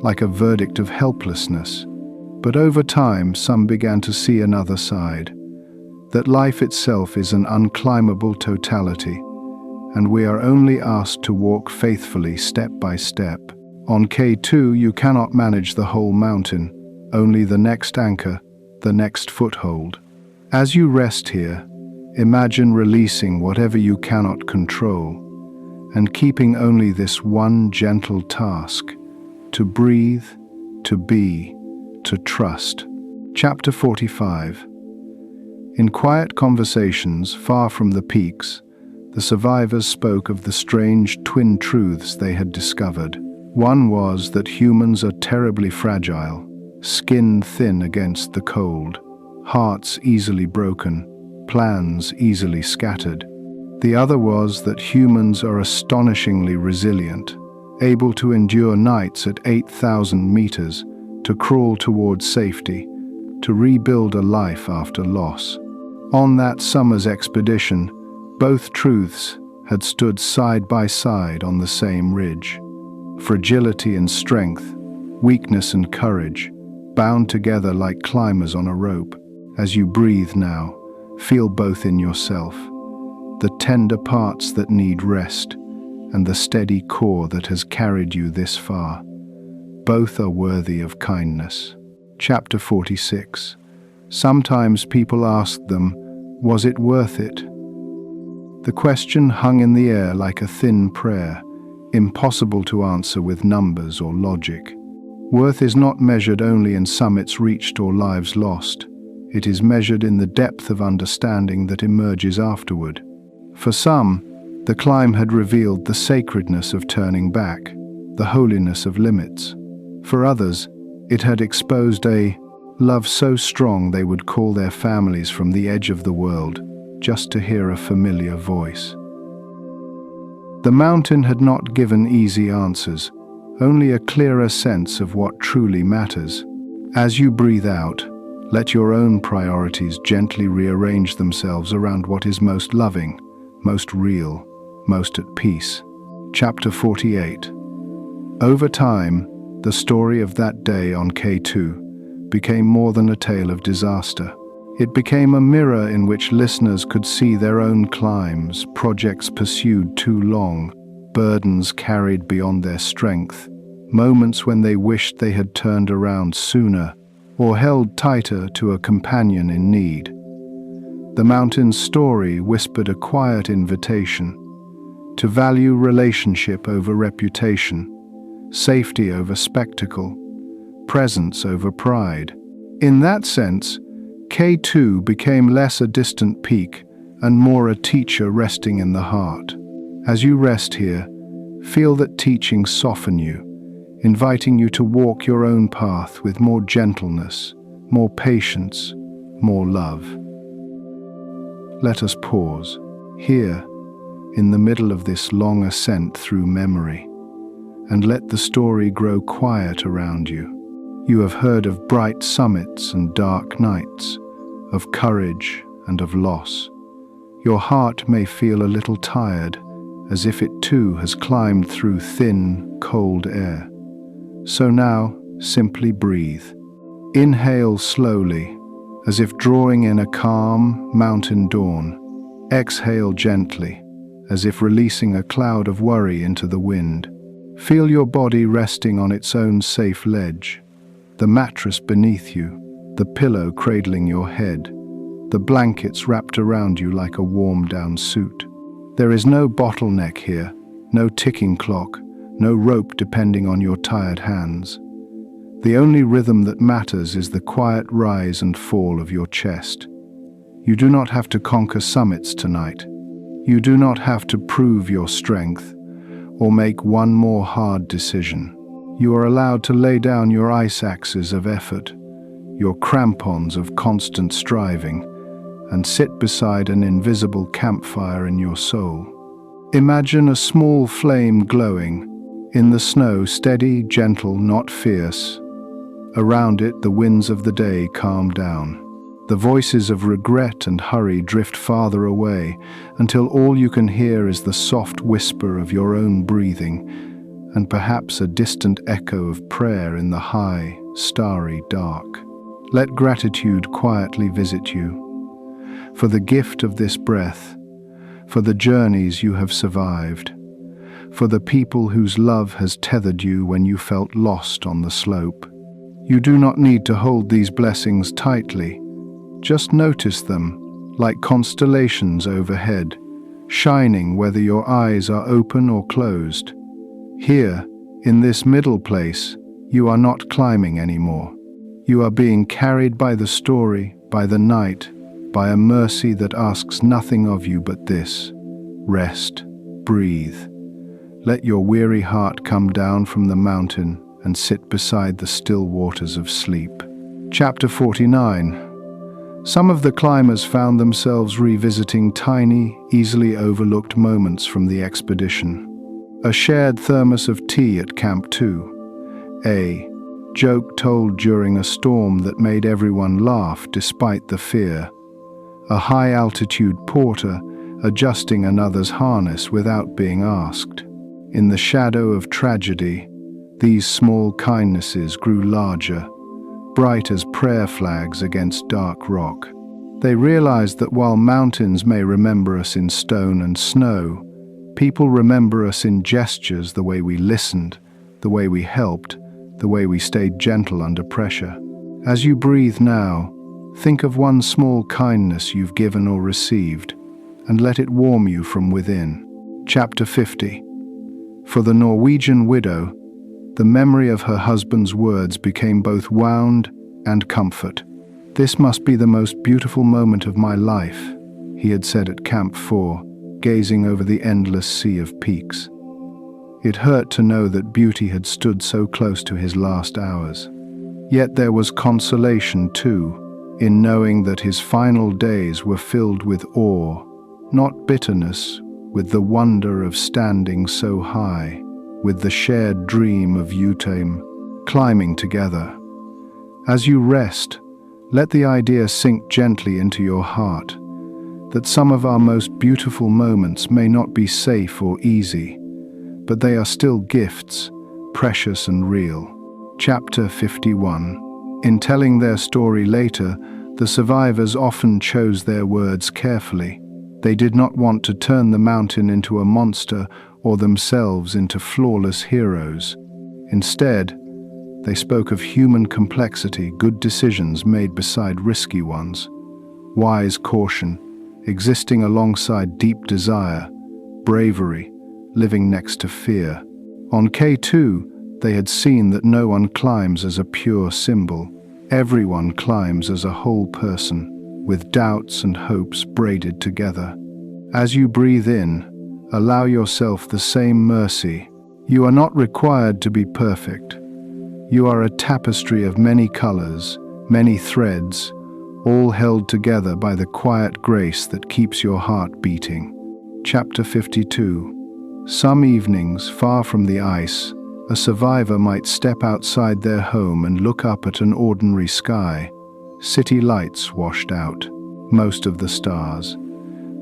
like a verdict of helplessness. But over time, some began to see another side, that life itself is an unclimbable totality, and we are only asked to walk faithfully step by step. On K2, you cannot manage the whole mountain, only the next anchor, the next foothold. As you rest here, imagine releasing whatever you cannot control, and keeping only this one gentle task: to breathe, to be, to trust. Chapter 45. In quiet conversations far from the peaks, the survivors spoke of the strange twin truths they had discovered. One was that humans are terribly fragile, skin thin against the cold, hearts easily broken, plans easily scattered. The other was that humans are astonishingly resilient, able to endure nights at 8,000 meters, to crawl towards safety, to rebuild a life after loss. On that summer's expedition, both truths had stood side by side on the same ridge. Fragility and strength, weakness and courage, bound together like climbers on a rope. As you breathe now, feel both in yourself, the tender parts that need rest, and the steady core that has carried you this far. Both are worthy of kindness. Chapter 46. Sometimes people asked them, was it worth it? The question hung in the air like a thin prayer, impossible to answer with numbers or logic. Worth is not measured only in summits reached or lives lost. It is measured in the depth of understanding that emerges afterward. For some, the climb had revealed the sacredness of turning back, the holiness of limits. For others, it had exposed a love so strong they would call their families from the edge of the world just to hear a familiar voice. The mountain had not given easy answers, only a clearer sense of what truly matters. As you breathe out, let your own priorities gently rearrange themselves around what is most loving, most real, most at peace. Chapter 48. Over time, the story of that day on K2 became more than a tale of disaster. It became a mirror in which listeners could see their own climbs, projects pursued too long, burdens carried beyond their strength, moments when they wished they had turned around sooner or held tighter to a companion in need. The mountain's story whispered a quiet invitation to value relationship over reputation, safety over spectacle, presence over pride. In that sense, K2 became less a distant peak and more a teacher resting in the heart. As you rest here, feel that teachings soften you, inviting you to walk your own path with more gentleness, more patience, more love. Let us pause, here, in the middle of this long ascent through memory, and let the story grow quiet around you. You have heard of bright summits and dark nights, of courage and of loss. Your heart may feel a little tired, as if it too has climbed through thin, cold air. So now, simply breathe. Inhale slowly, as if drawing in a calm, mountain dawn. Exhale gently, as if releasing a cloud of worry into the wind. Feel your body resting on its own safe ledge. The mattress beneath you, the pillow cradling your head, the blankets wrapped around you like a warm-down suit. There is no bottleneck here, no ticking clock, no rope depending on your tired hands. The only rhythm that matters is the quiet rise and fall of your chest. You do not have to conquer summits tonight. You do not have to prove your strength or make one more hard decision. You are allowed to lay down your ice axes of effort, your crampons of constant striving, and sit beside an invisible campfire in your soul. Imagine a small flame glowing, in the snow steady, gentle, not fierce. Around it, the winds of the day calm down. The voices of regret and hurry drift farther away until all you can hear is the soft whisper of your own breathing and perhaps a distant echo of prayer in the high, starry dark. Let gratitude quietly visit you for the gift of this breath, for the journeys you have survived, for the people whose love has tethered you when you felt lost on the slope. You do not need to hold these blessings tightly. Just notice them, like constellations overhead, shining whether your eyes are open or closed. Here, in this middle place, you are not climbing anymore. You are being carried by the story, by the night, by a mercy that asks nothing of you but this: rest, breathe. Let your weary heart come down from the mountain and sit beside the still waters of sleep. Chapter 49. Some of the climbers found themselves revisiting tiny, easily overlooked moments from the expedition. A shared thermos of tea at Camp 2. A joke told during a storm that made everyone laugh despite the fear. A high-altitude porter adjusting another's harness without being asked. In the shadow of tragedy, these small kindnesses grew larger, bright as prayer flags against dark rock. They realized that while mountains may remember us in stone and snow, people remember us in gestures, the way we listened, the way we helped, the way we stayed gentle under pressure. As you breathe now, think of one small kindness you've given or received, and let it warm you from within. Chapter 50. For the Norwegian widow, the memory of her husband's words became both wound and comfort. "This must be the most beautiful moment of my life," he had said at Camp 4, gazing over the endless sea of peaks. It hurt to know that beauty had stood so close to his last hours. Yet there was consolation too, in knowing that his final days were filled with awe, not bitterness, with the wonder of standing so high, with the shared dream of Utame, climbing together. As you rest, let the idea sink gently into your heart, that some of our most beautiful moments may not be safe or easy, but they are still gifts, precious and real. Chapter 51. In telling their story later, the survivors often chose their words carefully. They did not want to turn the mountain into a monster or themselves into flawless heroes. Instead, they spoke of human complexity, good decisions made beside risky ones, wise caution, existing alongside deep desire, bravery, living next to fear. On K2, they had seen that no one climbs as a pure symbol. Everyone climbs as a whole person, with doubts and hopes braided together. As you breathe in, allow yourself the same mercy. You are not required to be perfect. You are a tapestry of many colors, many threads, all held together by the quiet grace that keeps your heart beating. Chapter 52. Some evenings, far from the ice, a survivor might step outside their home and look up at an ordinary sky. City lights washed out, most of the stars,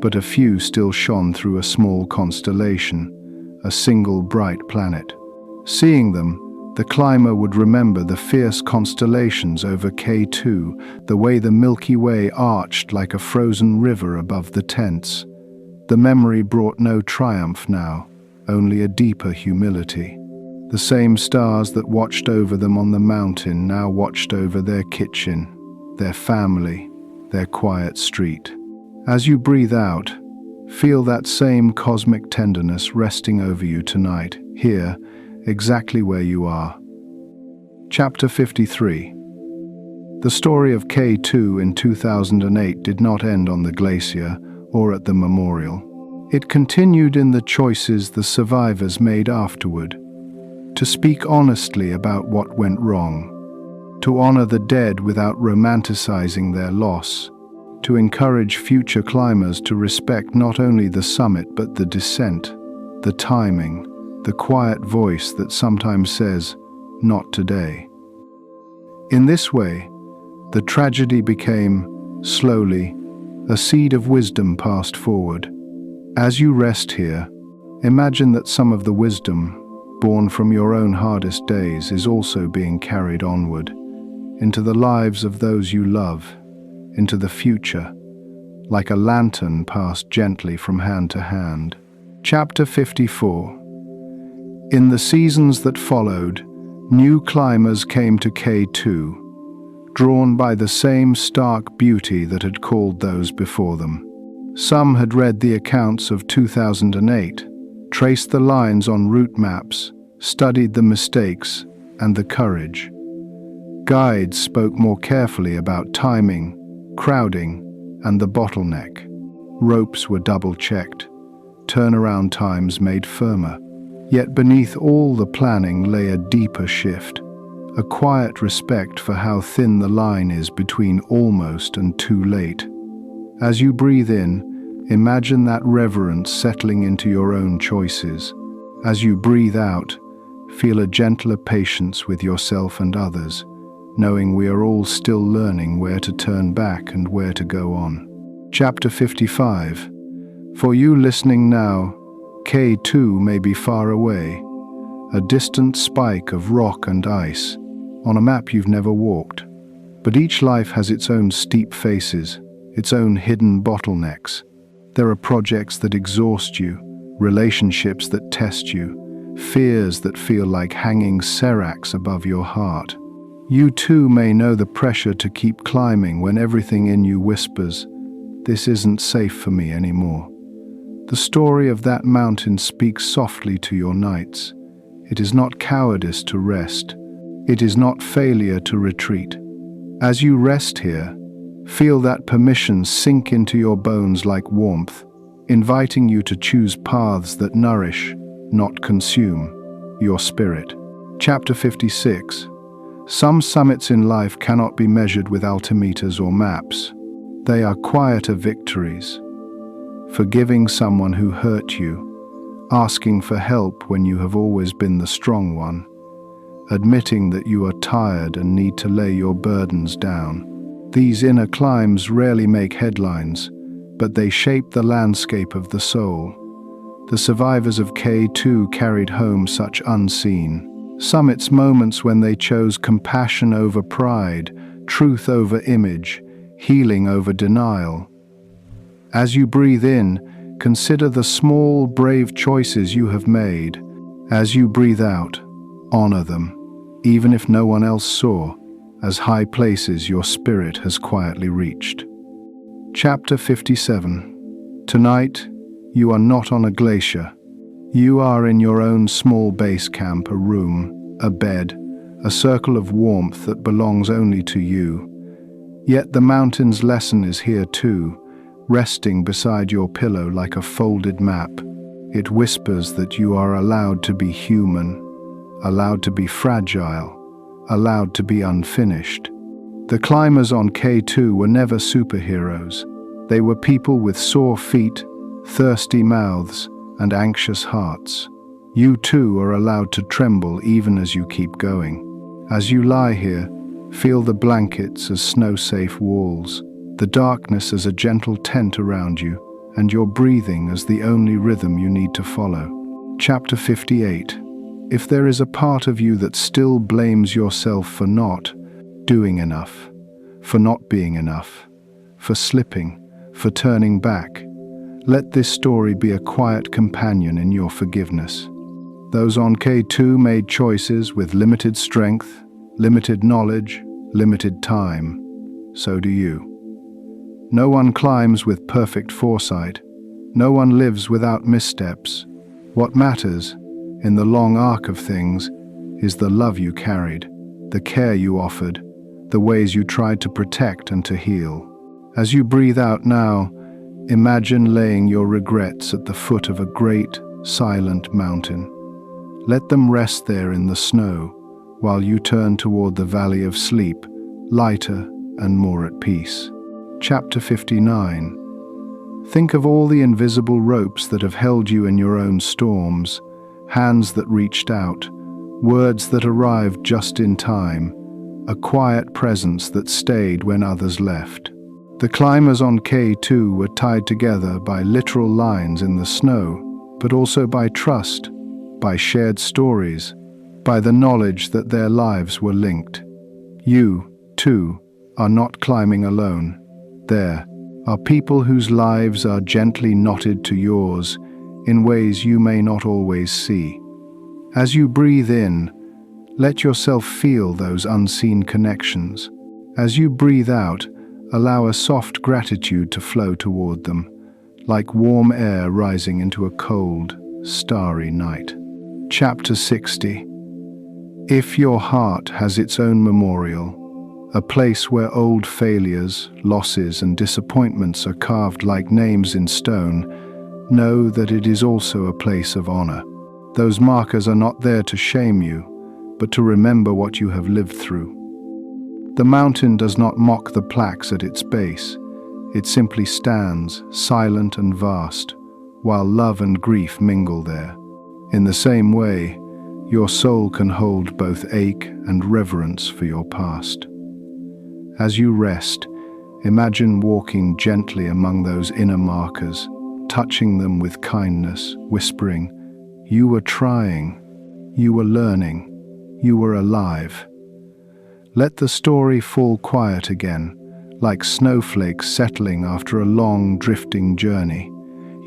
but a few still shone through a small constellation, a single bright planet. Seeing them, the climber would remember the fierce constellations over K2, the way the Milky Way arched like a frozen river above the tents. The memory brought no triumph now, only a deeper humility. The same stars that watched over them on the mountain now watched over their kitchen, their family, their quiet street. As you breathe out, feel that same cosmic tenderness resting over you tonight, here, exactly where you are. Chapter 53. The story of K2 in 2008 did not end on the glacier or at the memorial. It continued in the choices the survivors made afterward. To speak honestly about what went wrong, to honor the dead without romanticizing their loss, to encourage future climbers to respect not only the summit but the descent, the timing, the quiet voice that sometimes says, "Not today." In this way, the tragedy became, slowly, a seed of wisdom passed forward. As you rest here, imagine that some of the wisdom, born from your own hardest days, is also being carried onward, into the lives of those you love, into the future, like a lantern passed gently from hand to hand. Chapter 54. In the seasons that followed, new climbers came to K2, drawn by the same stark beauty that had called those before them. Some had read the accounts of 2008, traced the lines on route maps, studied the mistakes and the courage. Guides spoke more carefully about timing, crowding, and the bottleneck. Ropes were double-checked, turnaround times made firmer. Yet beneath all the planning lay a deeper shift, a quiet respect for how thin the line is between almost and too late. As you breathe in, imagine that reverence settling into your own choices. As you breathe out, feel a gentler patience with yourself and others, knowing we are all still learning where to turn back and where to go on. Chapter 55. For you listening now, K2 may be far away, a distant spike of rock and ice, on a map you've never walked. But each life has its own steep faces, its own hidden bottlenecks. There are projects that exhaust you, relationships that test you, fears that feel like hanging seracs above your heart. You too may know the pressure to keep climbing when everything in you whispers, "This isn't safe for me anymore." The story of that mountain speaks softly to your nights. It is not cowardice to rest. It is not failure to retreat. As you rest here, feel that permission sink into your bones like warmth, inviting you to choose paths that nourish, not consume, your spirit. Chapter 56. Some summits in life cannot be measured with altimeters or maps. They are quieter victories. Forgiving someone who hurt you, asking for help when you have always been the strong one, admitting that you are tired and need to lay your burdens down. These inner climbs rarely make headlines, but they shape the landscape of the soul. The survivors of K2 carried home such unseen summits, moments when they chose compassion over pride, truth over image, healing over denial. As you breathe in, consider the small, brave choices you have made. As you breathe out, honor them, even if no one else saw, as high places your spirit has quietly reached. Chapter 57. Tonight, you are not on a glacier. You are in your own small base camp, a room, a bed, a circle of warmth that belongs only to you. Yet the mountain's lesson is here too, resting beside your pillow like a folded map. It whispers that you are allowed to be human, allowed to be fragile, allowed to be unfinished. The climbers on K2 were never superheroes. They were people with sore feet, thirsty mouths, and anxious hearts. You too are allowed to tremble even as you keep going. As you lie here, feel the blankets as snow-safe walls, the darkness as a gentle tent around you, and your breathing as the only rhythm you need to follow. Chapter 58. If there is a part of you that still blames yourself for not doing enough, for not being enough, for slipping, for turning back, let this story be a quiet companion in your forgiveness. Those on K2 made choices with limited strength, limited knowledge, limited time. So do you. No one climbs with perfect foresight. No one lives without missteps. What matters, in the long arc of things, is the love you carried, the care you offered, the ways you tried to protect and to heal. As you breathe out now, imagine laying your regrets at the foot of a great, silent mountain. Let them rest there in the snow, while you turn toward the valley of sleep, lighter and more at peace. Chapter 59. Think of all the invisible ropes that have held you in your own storms, hands that reached out, words that arrived just in time, a quiet presence that stayed when others left. The climbers on K2 were tied together by literal lines in the snow, but also by trust, by shared stories, by the knowledge that their lives were linked. You, too, are not climbing alone. There are people whose lives are gently knotted to yours in ways you may not always see. As you breathe in, let yourself feel those unseen connections. As you breathe out, allow a soft gratitude to flow toward them, like warm air rising into a cold, starry night. Chapter 60. If your heart has its own memorial, a place where old failures, losses, and disappointments are carved like names in stone, know that it is also a place of honor. Those markers are not there to shame you, but to remember what you have lived through. The mountain does not mock the plaques at its base. It simply stands, silent and vast, while love and grief mingle there. In the same way, your soul can hold both ache and reverence for your past. As you rest, imagine walking gently among those inner markers, touching them with kindness, whispering, "You were trying, you were learning, you were alive." Let the story fall quiet again, like snowflakes settling after a long, drifting journey.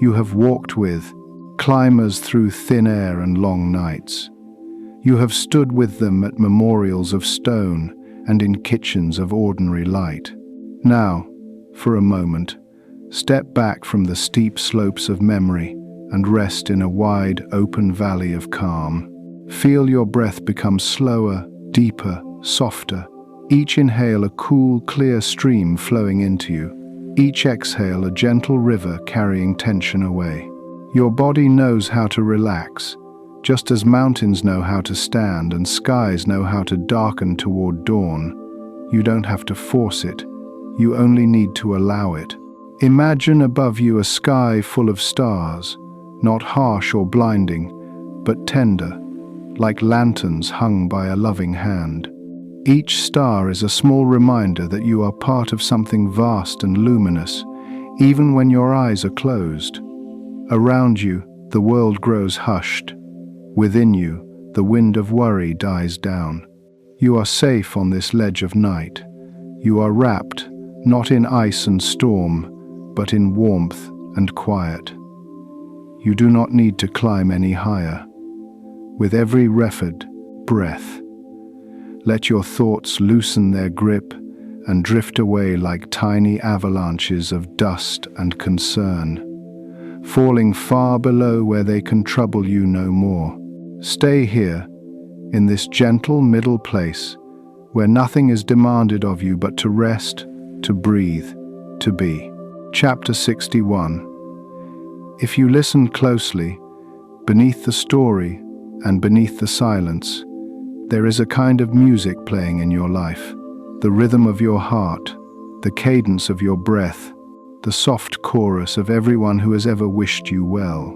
You have walked with climbers through thin air and long nights. You have stood with them at memorials of stone and in kitchens of ordinary light. Now, for a moment, step back from the steep slopes of memory and rest in a wide, open valley of calm. Feel your breath become slower, deeper, softer. Each inhale a cool, clear stream flowing into you. Each exhale a gentle river carrying tension away. Your body knows how to relax. Just as mountains know how to stand and skies know how to darken toward dawn, you don't have to force it. You only need to allow it. Imagine above you a sky full of stars, not harsh or blinding, but tender, like lanterns hung by a loving hand. Each star is a small reminder that you are part of something vast and luminous, even when your eyes are closed. Around you, the world grows hushed. Within you, the wind of worry dies down. You are safe on this ledge of night. You are wrapped, not in ice and storm, but in warmth and quiet. You do not need to climb any higher. With every breath, let your thoughts loosen their grip and drift away like tiny avalanches of dust and concern, falling far below where they can trouble you no more. Stay here, in this gentle middle place, where nothing is demanded of you but to rest, to breathe, to be. Chapter 61. If you listen closely, beneath the story and beneath the silence, there is a kind of music playing in your life, the rhythm of your heart, the cadence of your breath, the soft chorus of everyone who has ever wished you well.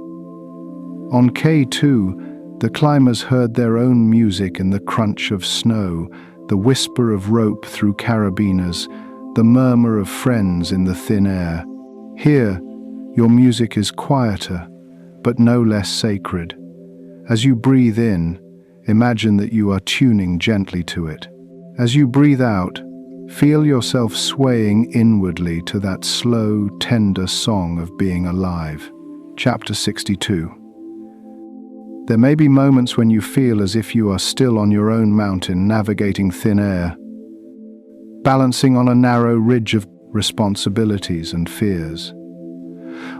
On K2, the climbers heard their own music in the crunch of snow, the whisper of rope through carabiners, the murmur of friends in the thin air. Here, your music is quieter, but no less sacred. As you breathe in, imagine that you are tuning gently to it. As you breathe out, feel yourself swaying inwardly to that slow, tender song of being alive. Chapter 62. There may be moments when you feel as if you are still on your own mountain navigating thin air, balancing on a narrow ridge of responsibilities and fears.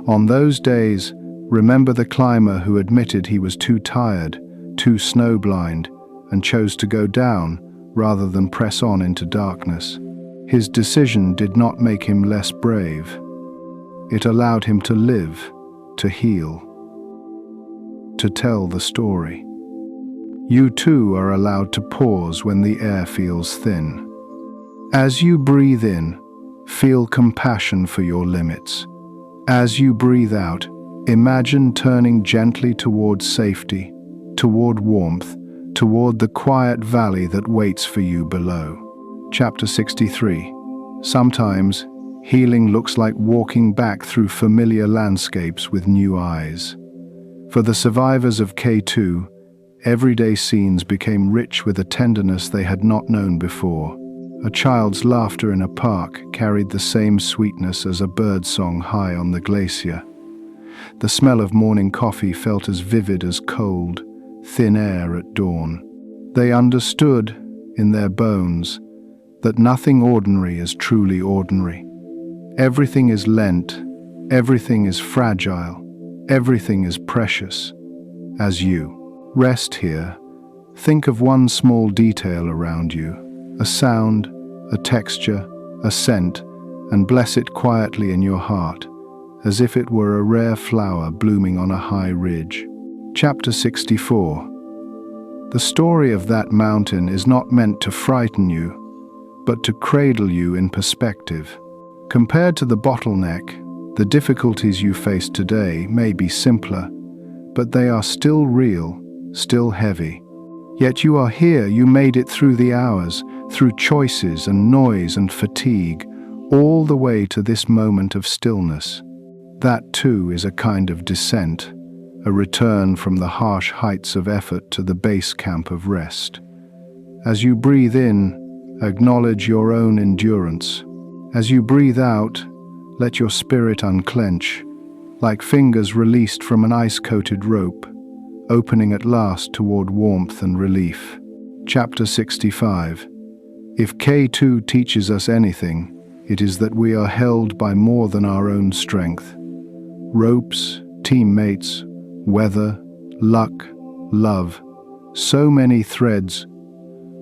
On those days, remember the climber who admitted he was too tired, too snowblind, and chose to go down rather than press on into darkness. His decision did not make him less brave. It allowed him to live, to heal, to tell the story. You too are allowed to pause when the air feels thin. As you breathe in, feel compassion for your limits. As you breathe out, imagine turning gently toward safety, toward warmth, toward the quiet valley that waits for you below. Chapter 63. Sometimes, healing looks like walking back through familiar landscapes with new eyes. For the survivors of K2, everyday scenes became rich with a tenderness they had not known before. A child's laughter in a park carried the same sweetness as a bird song high on the glacier. The smell of morning coffee felt as vivid as cold, thin air at dawn. They understood, in their bones, that nothing ordinary is truly ordinary. Everything is lent, everything is fragile, everything is precious. As you rest here, think of one small detail around you, a sound, a texture, a scent, and bless it quietly in your heart, as if it were a rare flower blooming on a high ridge. Chapter 64. The story of that mountain is not meant to frighten you, but to cradle you in perspective. Compared to the Bottleneck, the difficulties you face today may be simpler, but they are still real, still heavy. Yet you are here, you made it through the hours, through choices and noise and fatigue, all the way to this moment of stillness. That too is a kind of descent, a return from the harsh heights of effort to the base camp of rest. As you breathe in, acknowledge your own endurance. As you breathe out, let your spirit unclench, like fingers released from an ice-coated rope, opening at last toward warmth and relief. Chapter 65. If K2 teaches us anything, it is that we are held by more than our own strength. Ropes, teammates, weather, luck, love, so many threads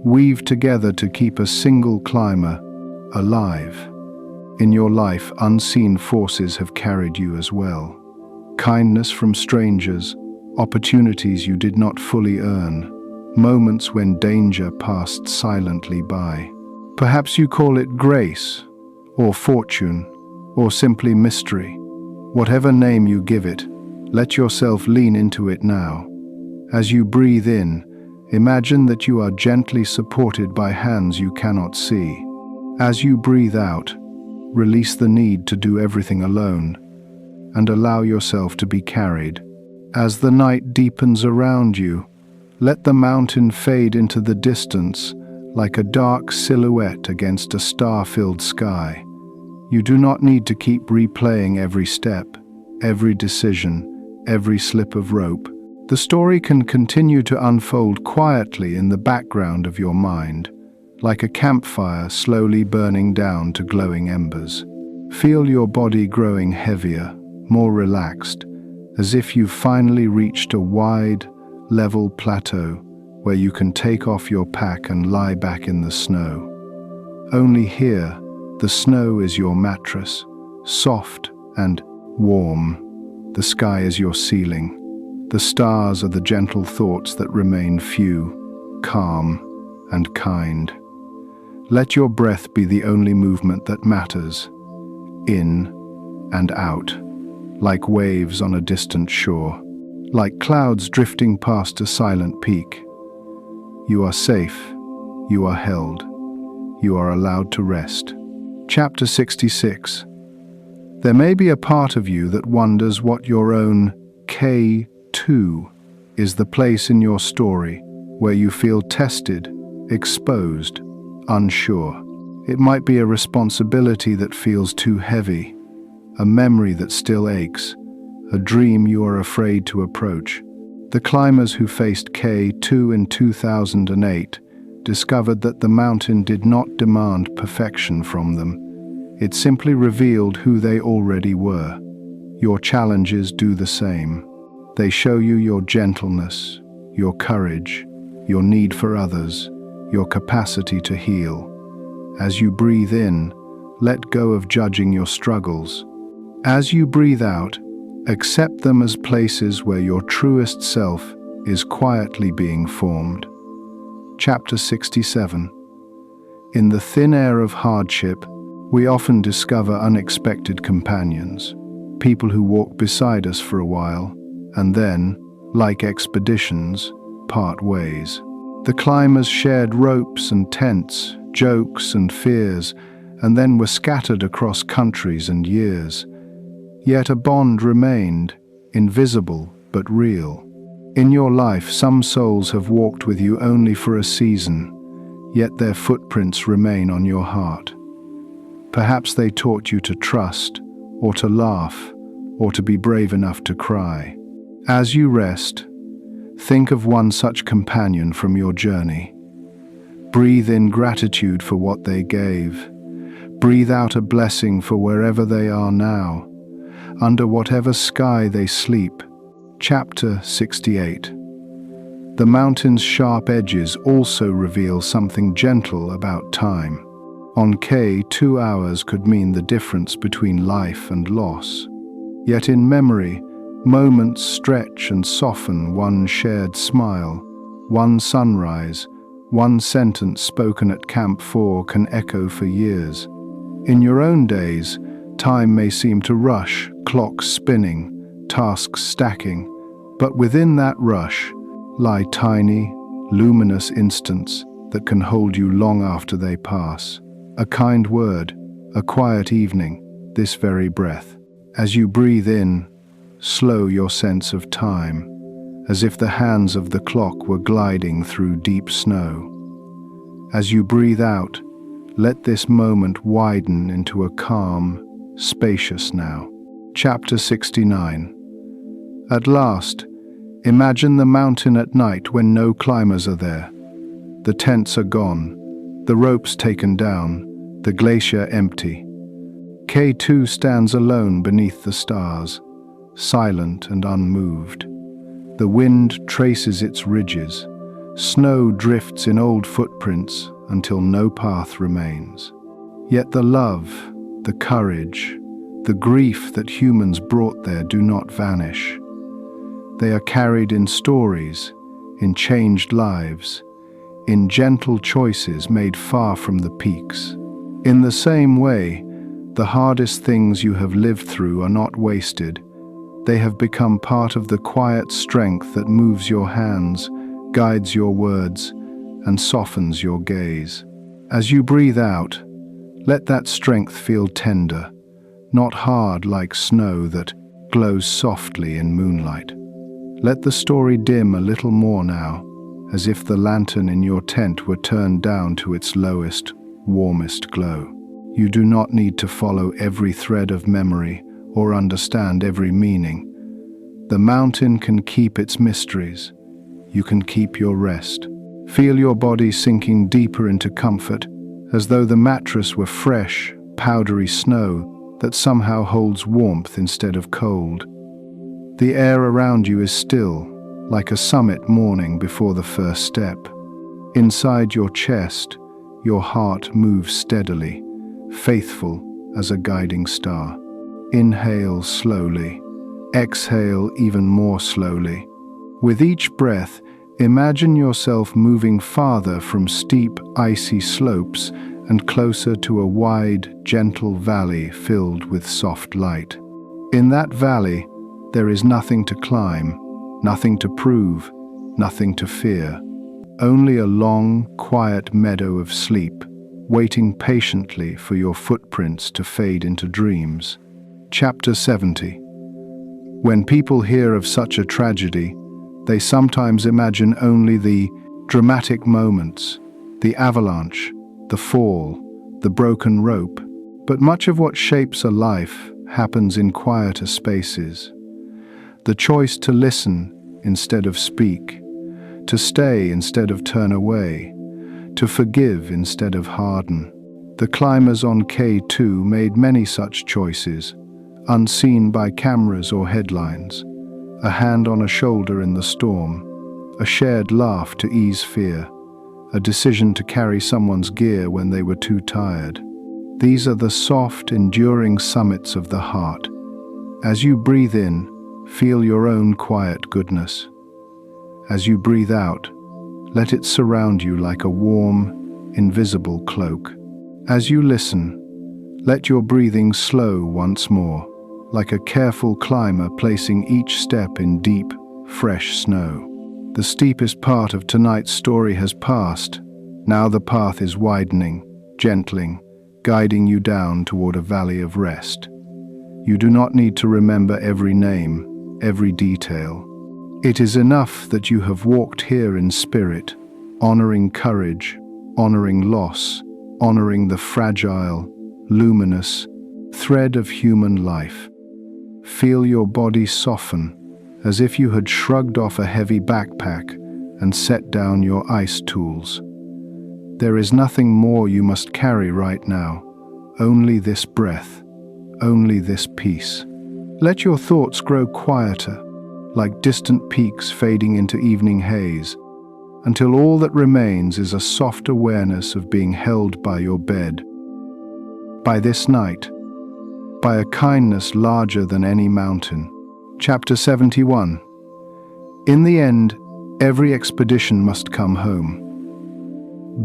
weave together to keep a single climber alive. In your life, unseen forces have carried you as well. Kindness from strangers, opportunities you did not fully earn, moments when danger passed silently by. Perhaps you call it grace, or fortune, or simply mystery. Whatever name you give it, let yourself lean into it now. As you breathe in, imagine that you are gently supported by hands you cannot see. As you breathe out, release the need to do everything alone, and allow yourself to be carried. As the night deepens around you, let the mountain fade into the distance like a dark silhouette against a star-filled sky. You do not need to keep replaying every step, every decision, every slip of rope. The story can continue to unfold quietly in the background of your mind, like a campfire slowly burning down to glowing embers. Feel your body growing heavier, more relaxed, as if you've finally reached a wide, level plateau where you can take off your pack and lie back in the snow. Only here, the snow is your mattress, soft and warm. The sky is your ceiling. The stars are the gentle thoughts that remain few, calm, and kind. Let your breath be the only movement that matters, in and out, like waves on a distant shore, like clouds drifting past a silent peak. You are safe, you are held, you are allowed to rest. Chapter 66. There may be a part of you that wonders what your own K2 is, the place in your story where you feel tested, exposed, unsure. It might be a responsibility that feels too heavy, a memory that still aches, a dream you are afraid to approach. The climbers who faced K2 in 2008 discovered that the mountain did not demand perfection from them. It simply revealed who they already were. Your challenges do the same. They show you your gentleness, your courage, your need for others, your capacity to heal. As you breathe in, let go of judging your struggles. As you breathe out, accept them as places where your truest self is quietly being formed. Chapter 67. In the thin air of hardship, we often discover unexpected companions, people who walk beside us for a while, and then, like expeditions, part ways. The climbers shared ropes and tents, jokes and fears, and then were scattered across countries and years. Yet a bond remained, invisible but real. In your life, some souls have walked with you only for a season, yet their footprints remain on your heart. Perhaps they taught you to trust, or to laugh, or to be brave enough to cry. As you rest, think of one such companion from your journey. Breathe in gratitude for what they gave. Breathe out a blessing for wherever they are now, under whatever sky they sleep. Chapter 68. The mountain's sharp edges also reveal something gentle about time. On K, 2 hours could mean the difference between life and loss. Yet in memory, moments stretch and soften. One shared smile, one sunrise, one sentence spoken at Camp 4 can echo for years. In your own days, time may seem to rush, clocks spinning, tasks stacking, but within that rush lie tiny, luminous instants that can hold you long after they pass. A kind word, a quiet evening, this very breath. As you breathe in, slow your sense of time, as if the hands of the clock were gliding through deep snow. As you breathe out, let this moment widen into a calm, spacious now. Chapter 69. At last, imagine the mountain at night when no climbers are there. The tents are gone, the ropes taken down, the glacier empty. K2 stands alone beneath the stars, silent and unmoved. The wind traces its ridges. Snow drifts in old footprints until no path remains. Yet the love, the courage, the grief that humans brought there do not vanish. They are carried in stories, in changed lives, in gentle choices made far from the peaks. In the same way, the hardest things you have lived through are not wasted. They have become part of the quiet strength that moves your hands, guides your words, and softens your gaze. As you breathe out, let that strength feel tender, not hard like snow that glows softly in moonlight. Let the story dim a little more now, as if the lantern in your tent were turned down to its lowest, warmest glow. You do not need to follow every thread of memory or understand every meaning. The mountain can keep its mysteries. You can keep your rest. Feel your body sinking deeper into comfort, as though the mattress were fresh, powdery snow that somehow holds warmth instead of cold. The air around you is still, like a summit morning before the first step. Inside your chest, your heart moves steadily, faithful as a guiding star. Inhale slowly. Exhale even more slowly. With each breath, imagine yourself moving farther from steep, icy slopes and closer to a wide, gentle valley filled with soft light. In that valley, there is nothing to climb, nothing to prove, nothing to fear. Only a long, quiet meadow of sleep, waiting patiently for your footprints to fade into dreams. Chapter 70. When people hear of such a tragedy, they sometimes imagine only the dramatic moments, the avalanche, the fall, the broken rope. But much of what shapes a life happens in quieter spaces. The choice to listen instead of speak, to stay instead of turn away, to forgive instead of harden. The climbers on K2 made many such choices, unseen by cameras or headlines. A hand on a shoulder in the storm, a shared laugh to ease fear, a decision to carry someone's gear when they were too tired. These are the soft, enduring summits of the heart. As you breathe in, feel your own quiet goodness. As you breathe out, let it surround you like a warm, invisible cloak. As you listen, let your breathing slow once more, like a careful climber placing each step in deep, fresh snow. The steepest part of tonight's story has passed. Now the path is widening, gentling, guiding you down toward a valley of rest. You do not need to remember every name, every detail. It is enough that you have walked here in spirit, honoring courage, honoring loss, honoring the fragile, luminous thread of human life. Feel your body soften, as if you had shrugged off a heavy backpack and set down your ice tools. There is nothing more you must carry right now, only this breath, only this peace. Let your thoughts grow quieter, like distant peaks fading into evening haze, until all that remains is a soft awareness of being held by your bed. By this night, by a kindness larger than any mountain. Chapter 71. In the end, every expedition must come home.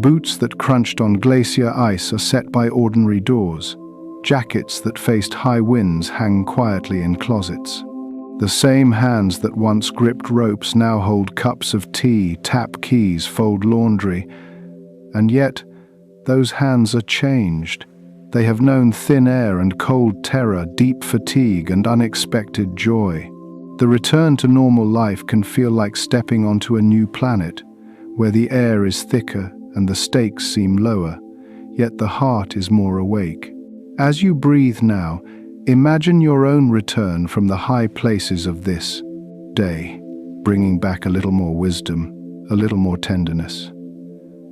Boots that crunched on glacier ice are set by ordinary doors. Jackets that faced high winds hang quietly in closets. The same hands that once gripped ropes now hold cups of tea, tap keys, fold laundry. And yet, those hands are changed. They have known thin air and cold terror, deep fatigue and unexpected joy. The return to normal life can feel like stepping onto a new planet, where the air is thicker and the stakes seem lower, yet the heart is more awake. As you breathe now, imagine your own return from the high places of this day, bringing back a little more wisdom, a little more tenderness.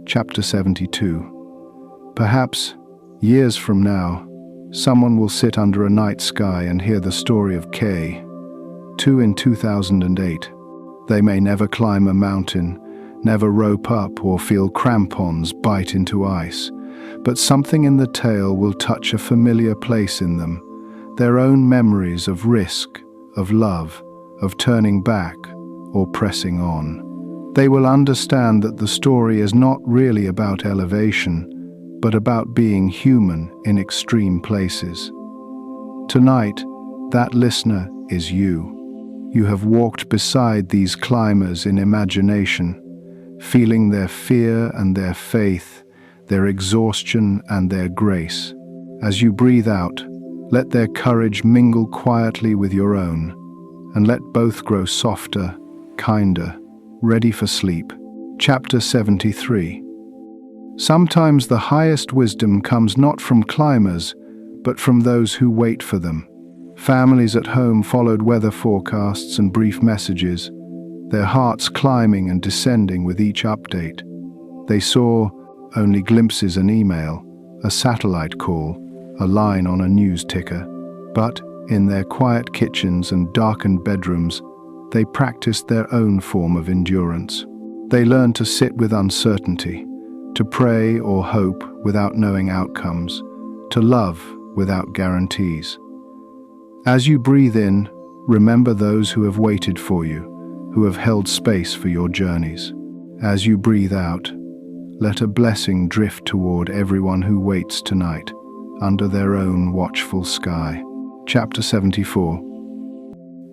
Chapter 72. Perhaps, years from now, someone will sit under a night sky and hear the story of K2 in 2008. They may never climb a mountain, never rope up or feel crampons bite into ice, but something in the tale will touch a familiar place in them, their own memories of risk, of love, of turning back, or pressing on. They will understand that the story is not really about elevation, but about being human in extreme places. Tonight, that listener is you. You have walked beside these climbers in imagination, feeling their fear and their faith, their exhaustion and their grace. As you breathe out, let their courage mingle quietly with your own, and let both grow softer, kinder, ready for sleep. Chapter 73. Sometimes the highest wisdom comes not from climbers, but from those who wait for them. Families at home followed weather forecasts and brief messages, their hearts climbing and descending with each update. They saw only glimpses: an email, a satellite call, a line on a news ticker. But in their quiet kitchens and darkened bedrooms, they practiced their own form of endurance. They learned to sit with uncertainty, to pray or hope without knowing outcomes, to love without guarantees. As you breathe in, remember those who have waited for you, who have held space for your journeys. As you breathe out, let a blessing drift toward everyone who waits tonight, under their own watchful sky. Chapter 74.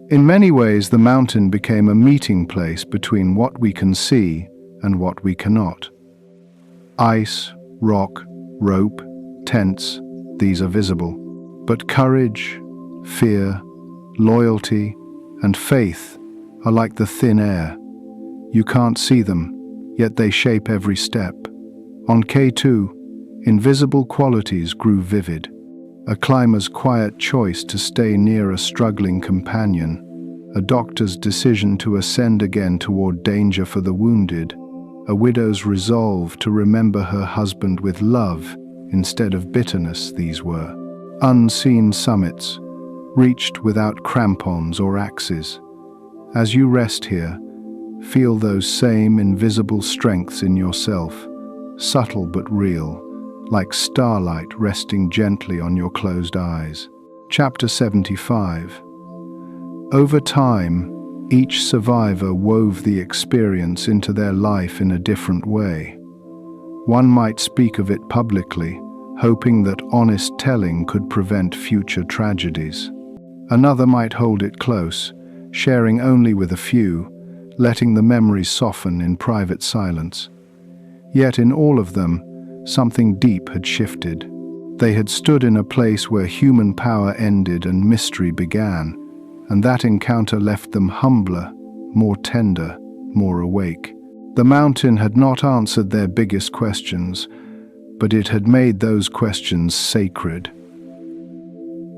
In many ways, the mountain became a meeting place between what we can see and what we cannot. Ice, rock, rope, tents, these are visible. But courage, fear, loyalty, and faith are like the thin air. You can't see them, yet they shape every step. On K2, invisible qualities grew vivid. A climber's quiet choice to stay near a struggling companion, a doctor's decision to ascend again toward danger for the wounded, a widow's resolve to remember her husband with love instead of bitterness. These were unseen summits, reached without crampons or axes. As you rest here, feel those same invisible strengths in yourself, subtle but real, like starlight resting gently on your closed eyes. Chapter 75. Over time, each survivor wove the experience into their life in a different way. One might speak of it publicly, hoping that honest telling could prevent future tragedies. Another might hold it close, sharing only with a few, letting the memories soften in private silence. Yet in all of them, something deep had shifted. They had stood in a place where human power ended and mystery began, and that encounter left them humbler, more tender, more awake. The mountain had not answered their biggest questions, but it had made those questions sacred.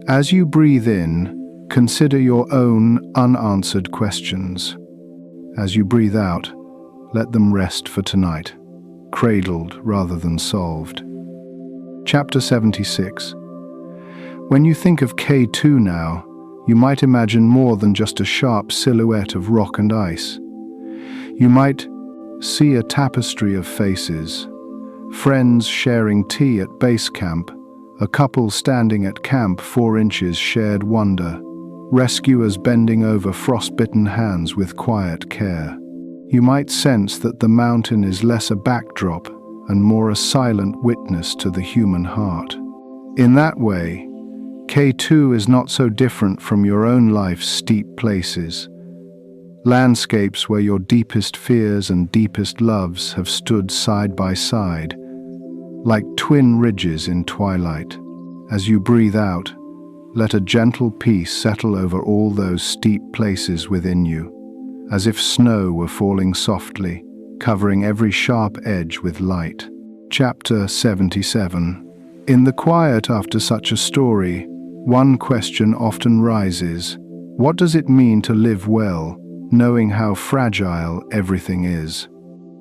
As you breathe in, consider your own unanswered questions. As you breathe out, let them rest for tonight, cradled rather than solved. Chapter 76. When you think of K2 now, you might imagine more than just a sharp silhouette of rock and ice. You might see a tapestry of faces, friends sharing tea at base camp, a couple standing at camp 4 inches shared wonder, rescuers bending over frostbitten hands with quiet care. You might sense that the mountain is less a backdrop and more a silent witness to the human heart. In that way, K2 is not so different from your own life's steep places, landscapes where your deepest fears and deepest loves have stood side by side, like twin ridges in twilight. As you breathe out, let a gentle peace settle over all those steep places within you, as if snow were falling softly, covering every sharp edge with light. Chapter 77. In the quiet after such a story, one question often rises: what does it mean to live well, knowing how fragile everything is?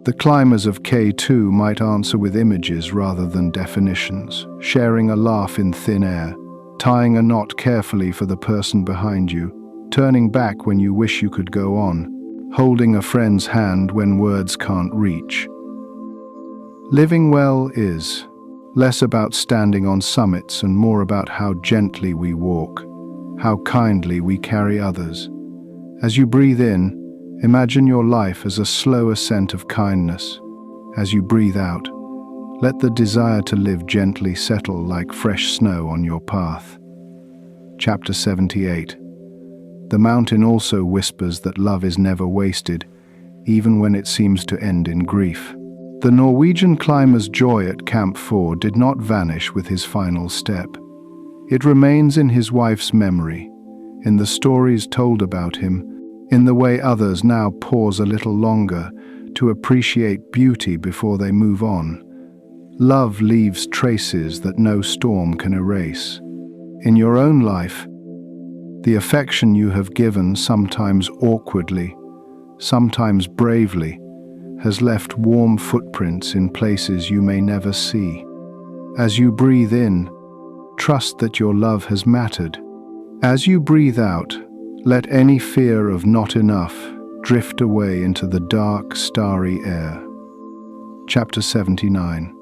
The climbers of K2 might answer with images rather than definitions, sharing a laugh in thin air, tying a knot carefully for the person behind you, turning back when you wish you could go on, holding a friend's hand when words can't reach. Living well is less about standing on summits and more about how gently we walk, how kindly we carry others. As you breathe in, Imagine your life as a slow ascent of kindness. As you breathe out, let the desire to live gently settle like fresh snow on your path. Chapter 78. The mountain also whispers that love is never wasted, even when it seems to end in grief. The Norwegian climber's joy at Camp 4 did not vanish with his final step. It remains in his wife's memory, in the stories told about him, in the way others now pause a little longer to appreciate beauty before they move on. Love leaves traces that no storm can erase. In your own life, the affection you have given, sometimes awkwardly, sometimes bravely, has left warm footprints in places you may never see. As you breathe in, trust that your love has mattered. As you breathe out, let any fear of not enough drift away into the dark, starry air. Chapter 79.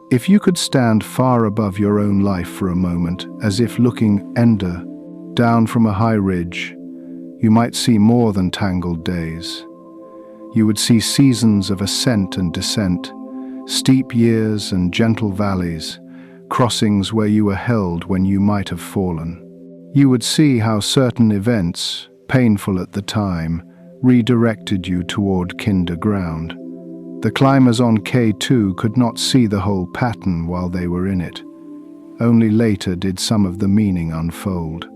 If you could stand far above your own life for a moment, as if looking down from a high ridge, you might see more than tangled days. You would see seasons of ascent and descent, steep years and gentle valleys, crossings where you were held when you might have fallen. You would see how certain events, painful at the time, redirected you toward kinder ground. The climbers on K2 could not see the whole pattern while they were in it. Only later did some of the meaning unfold.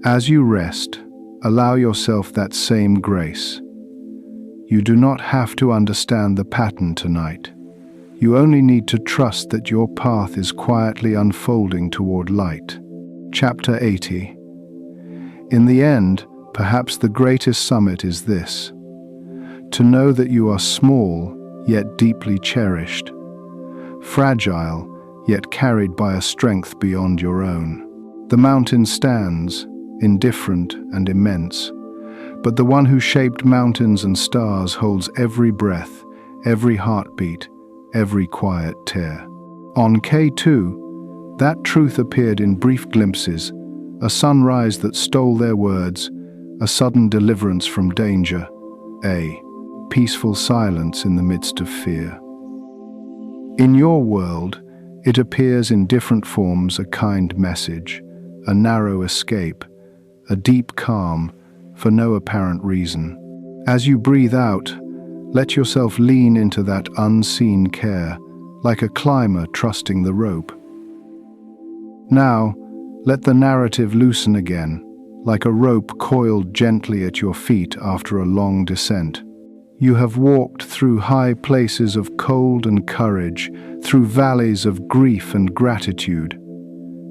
As you rest, allow yourself that same grace. You do not have to understand the pattern tonight. You only need to trust that your path is quietly unfolding toward light. Chapter 80. In the end, perhaps the greatest summit is this: to know that you are small, yet deeply cherished, fragile, yet carried by a strength beyond your own. The mountain stands, indifferent and immense, but the one who shaped mountains and stars holds every breath, every heartbeat, every quiet tear. On K2, that truth appeared in brief glimpses, a sunrise that stole their words, a sudden deliverance from danger, a peaceful silence in the midst of fear. In your world, it appears in different forms: a kind message, a narrow escape, a deep calm, for no apparent reason. As you breathe out, let yourself lean into that unseen care, like a climber trusting the rope. Now, let the narrative loosen again, like a rope coiled gently at your feet after a long descent. You have walked through high places of cold and courage, through valleys of grief and gratitude.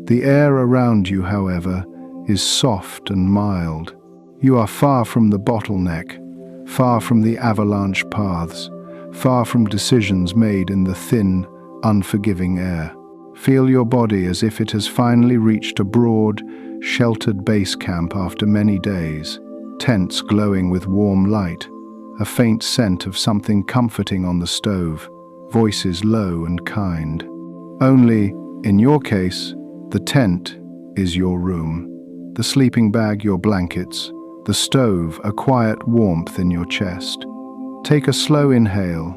The air around you, however, is soft and mild. You are far from the bottleneck, far from the avalanche paths, far from decisions made in the thin, unforgiving air. Feel your body as if it has finally reached a broad, sheltered base camp after many days, tents glowing with warm light, a faint scent of something comforting on the stove, voices low and kind. Only, in your case, the tent is your room, the sleeping bag your blankets, the stove a quiet warmth in your chest. Take a slow inhale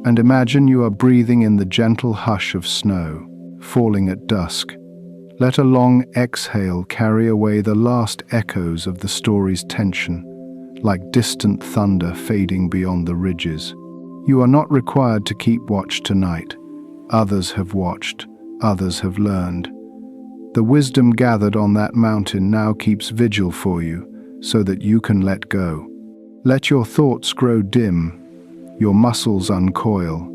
and imagine you are breathing in the gentle hush of snow, falling at dusk. Let a long exhale carry away the last echoes of the story's tension, like distant thunder fading beyond the ridges. You are not required to keep watch tonight. Others have watched, others have learned. The wisdom gathered on that mountain now keeps vigil for you, so that you can let go. Let your thoughts grow dim, your muscles uncoil,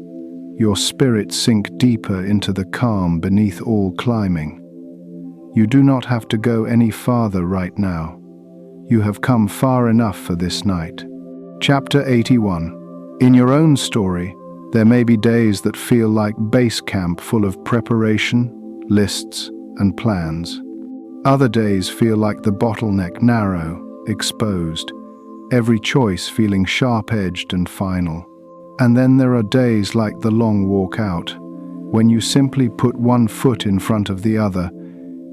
your spirit sink deeper into the calm beneath all climbing. You do not have to go any farther right now. You have come far enough for this night. Chapter 81. In your own story, there may be days that feel like base camp full of preparation, lists, and plans. Other days feel like the bottleneck, narrow, exposed, every choice feeling sharp-edged and final. And then there are days like the long walk out, when you simply put one foot in front of the other,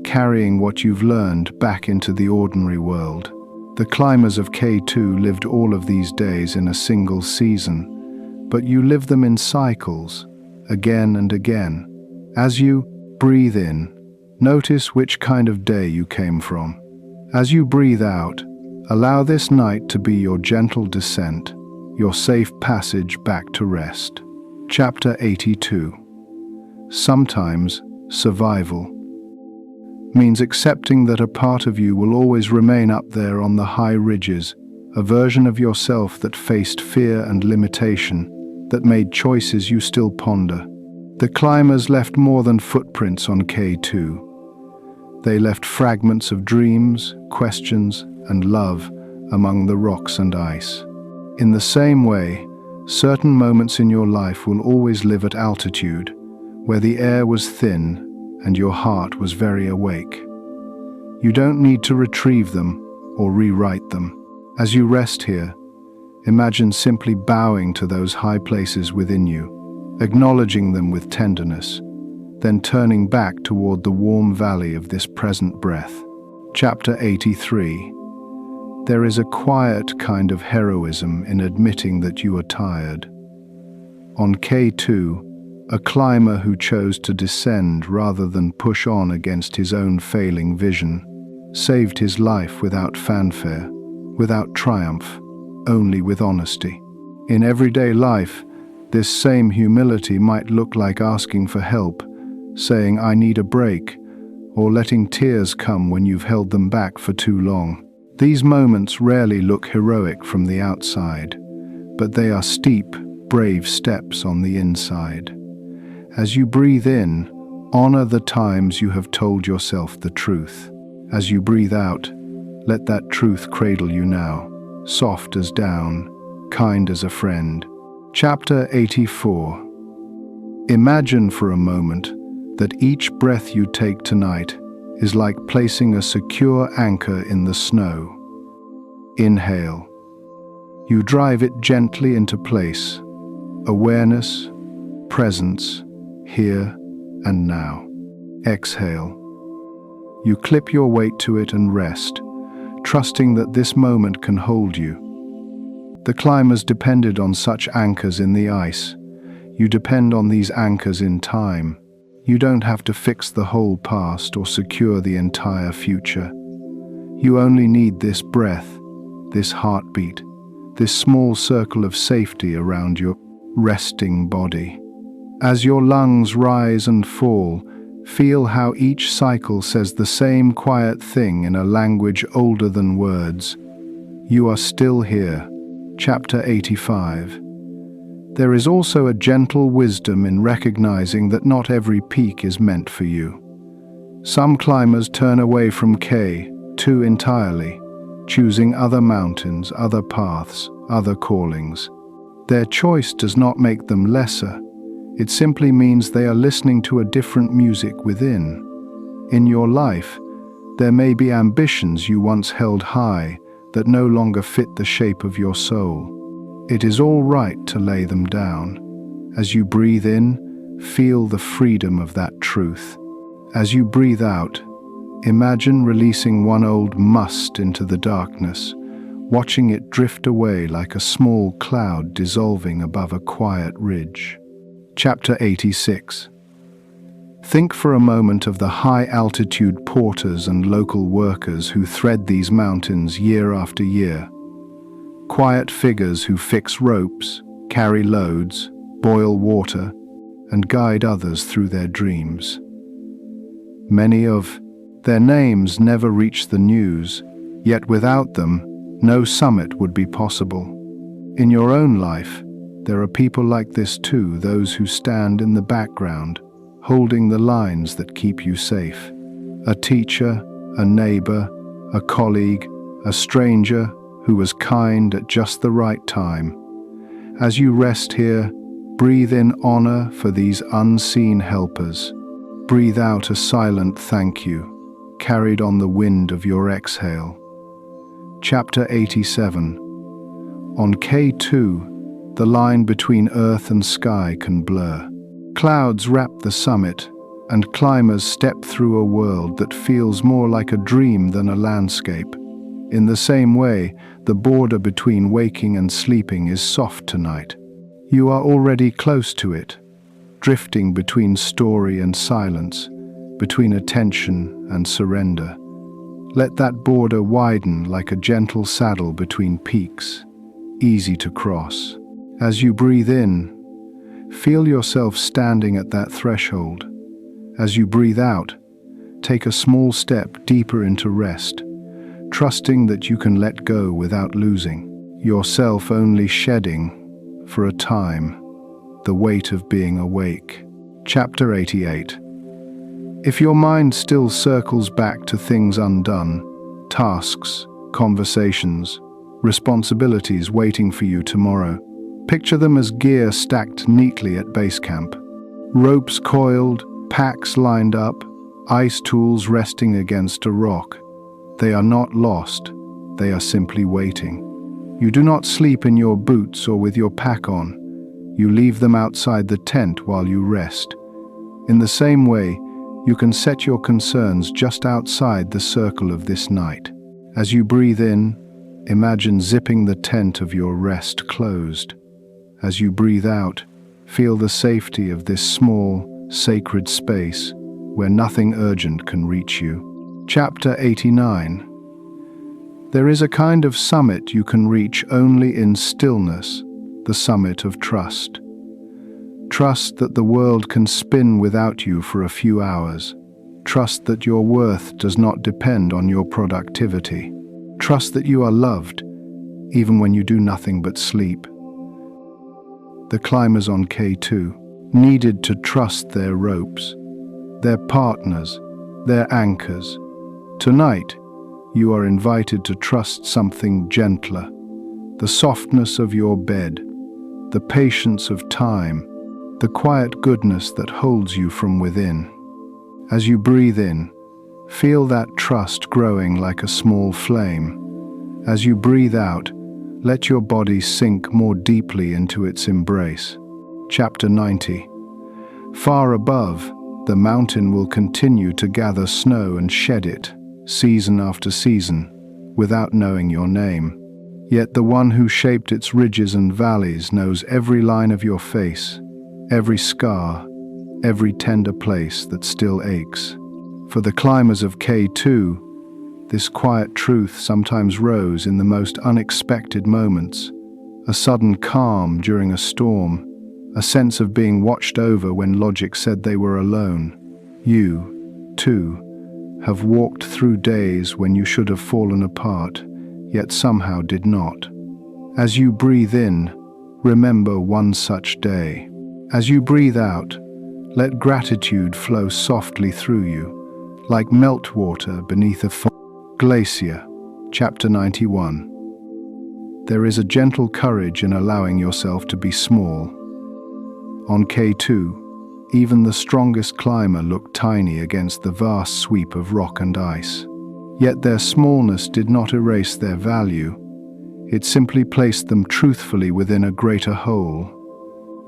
carrying what you've learned back into the ordinary world. The climbers of K2 lived all of these days in a single season, but you live them in cycles, again and again. As you breathe in, notice which kind of day you came from. As you breathe out, allow this night to be your gentle descent, your safe passage back to rest. Chapter 82. Sometimes survival means accepting that a part of you will always remain up there on the high ridges, a version of yourself that faced fear and limitation, that made choices you still ponder. The climbers left more than footprints on K2. They left fragments of dreams, questions, and love among the rocks and ice. In the same way, certain moments in your life will always live at altitude, where the air was thin and your heart was very awake. You don't need to retrieve them or rewrite them. As you rest here, imagine simply bowing to those high places within you, acknowledging them with tenderness, then turning back toward the warm valley of this present breath. Chapter 83. There is a quiet kind of heroism in admitting that you are tired. On K2, a climber who chose to descend rather than push on against his own failing vision saved his life without fanfare, without triumph, only with honesty. In everyday life, this same humility might look like asking for help, saying, "I need a break," or letting tears come when you've held them back for too long. These moments rarely look heroic from the outside, but they are steep, brave steps on the inside. As you breathe in, honor the times you have told yourself the truth. As you breathe out, let that truth cradle you now, soft as down, kind as a friend. Chapter 84. Imagine for a moment that each breath you take tonight is like placing a secure anchor in the snow. Inhale. You drive it gently into place. Awareness, presence, here and now. Exhale. You clip your weight to it and rest, trusting that this moment can hold you. The climbers depended on such anchors in the ice. You depend on these anchors in time. You don't have to fix the whole past or secure the entire future. You only need this breath, this heartbeat, this small circle of safety around your resting body. As your lungs rise and fall, feel how each cycle says the same quiet thing in a language older than words. You are still here. Chapter 85. There is also a gentle wisdom in recognizing that not every peak is meant for you. Some climbers turn away from K2 entirely, choosing other mountains, other paths, other callings. Their choice does not make them lesser. It simply means they are listening to a different music within. In your life, there may be ambitions you once held high that no longer fit the shape of your soul. It is all right to lay them down. As you breathe in, feel the freedom of that truth. As you breathe out, imagine releasing one old must into the darkness, watching it drift away like a small cloud dissolving above a quiet ridge. Chapter 86. Think for a moment of the high-altitude porters and local workers who thread these mountains year after year. Quiet figures who fix ropes, carry loads, boil water, and guide others through their dreams. Many of their names never reach the news, yet without them, no summit would be possible. In your own life, there are people like this too, those who stand in the background, holding the lines that keep you safe. A teacher, a neighbor, a colleague, a stranger who was kind at just the right time. As you rest here, breathe in honor for these unseen helpers. Breathe out a silent thank you, carried on the wind of your exhale. Chapter 87. On K2, the line between earth and sky can blur. Clouds wrap the summit, and climbers step through a world that feels more like a dream than a landscape. In the same way, the border between waking and sleeping is soft tonight. You are already close to it, drifting between story and silence, between attention and surrender. Let that border widen like a gentle saddle between peaks, easy to cross. As you breathe in, feel yourself standing at that threshold. As you breathe out, take a small step deeper into rest, trusting that you can let go without losing yourself, only shedding, for a time, the weight of being awake. Chapter 88. If your mind still circles back to things undone, tasks, conversations, responsibilities waiting for you tomorrow, picture them as gear stacked neatly at base camp. Ropes coiled, packs lined up, ice tools resting against a rock. They are not lost, they are simply waiting. You do not sleep in your boots or with your pack on. You leave them outside the tent while you rest. In the same way, you can set your concerns just outside the circle of this night. As you breathe in, imagine zipping the tent of your rest closed. As you breathe out, feel the safety of this small, sacred space where nothing urgent can reach you. Chapter 89. There is a kind of summit you can reach only in stillness, the summit of trust. Trust that the world can spin without you for a few hours. Trust that your worth does not depend on your productivity. Trust that you are loved, even when you do nothing but sleep. The climbers on K2 needed to trust their ropes, their partners, their anchors. Tonight, you are invited to trust something gentler, the softness of your bed, the patience of time, the quiet goodness that holds you from within. As you breathe in, feel that trust growing like a small flame. As you breathe out, let your body sink more deeply into its embrace. Chapter 90. Far above, the mountain will continue to gather snow and shed it, season after season, without knowing your name. Yet the one who shaped its ridges and valleys knows every line of your face, every scar, every tender place that still aches. For the climbers of K2, this quiet truth sometimes rose in the most unexpected moments. A sudden calm during a storm, a sense of being watched over when logic said they were alone. You, too, have walked through days when you should have fallen apart, yet somehow did not. As you breathe in, remember one such day. As you breathe out, let gratitude flow softly through you, like meltwater beneath a glacier. Chapter 91. There is a gentle courage in allowing yourself to be small. On K2, even the strongest climber looked tiny against the vast sweep of rock and ice. Yet their smallness did not erase their value. It simply placed them truthfully within a greater whole.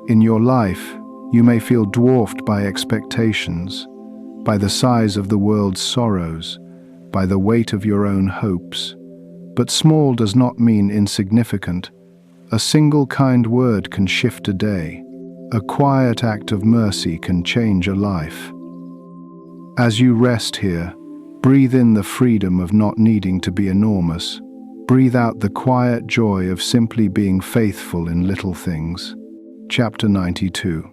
In your life, you may feel dwarfed by expectations, by the size of the world's sorrows, by the weight of your own hopes. But small does not mean insignificant. A single kind word can shift a day. A quiet act of mercy can change a life. As you rest here, breathe in the freedom of not needing to be enormous. Breathe out the quiet joy of simply being faithful in little things. Chapter 92.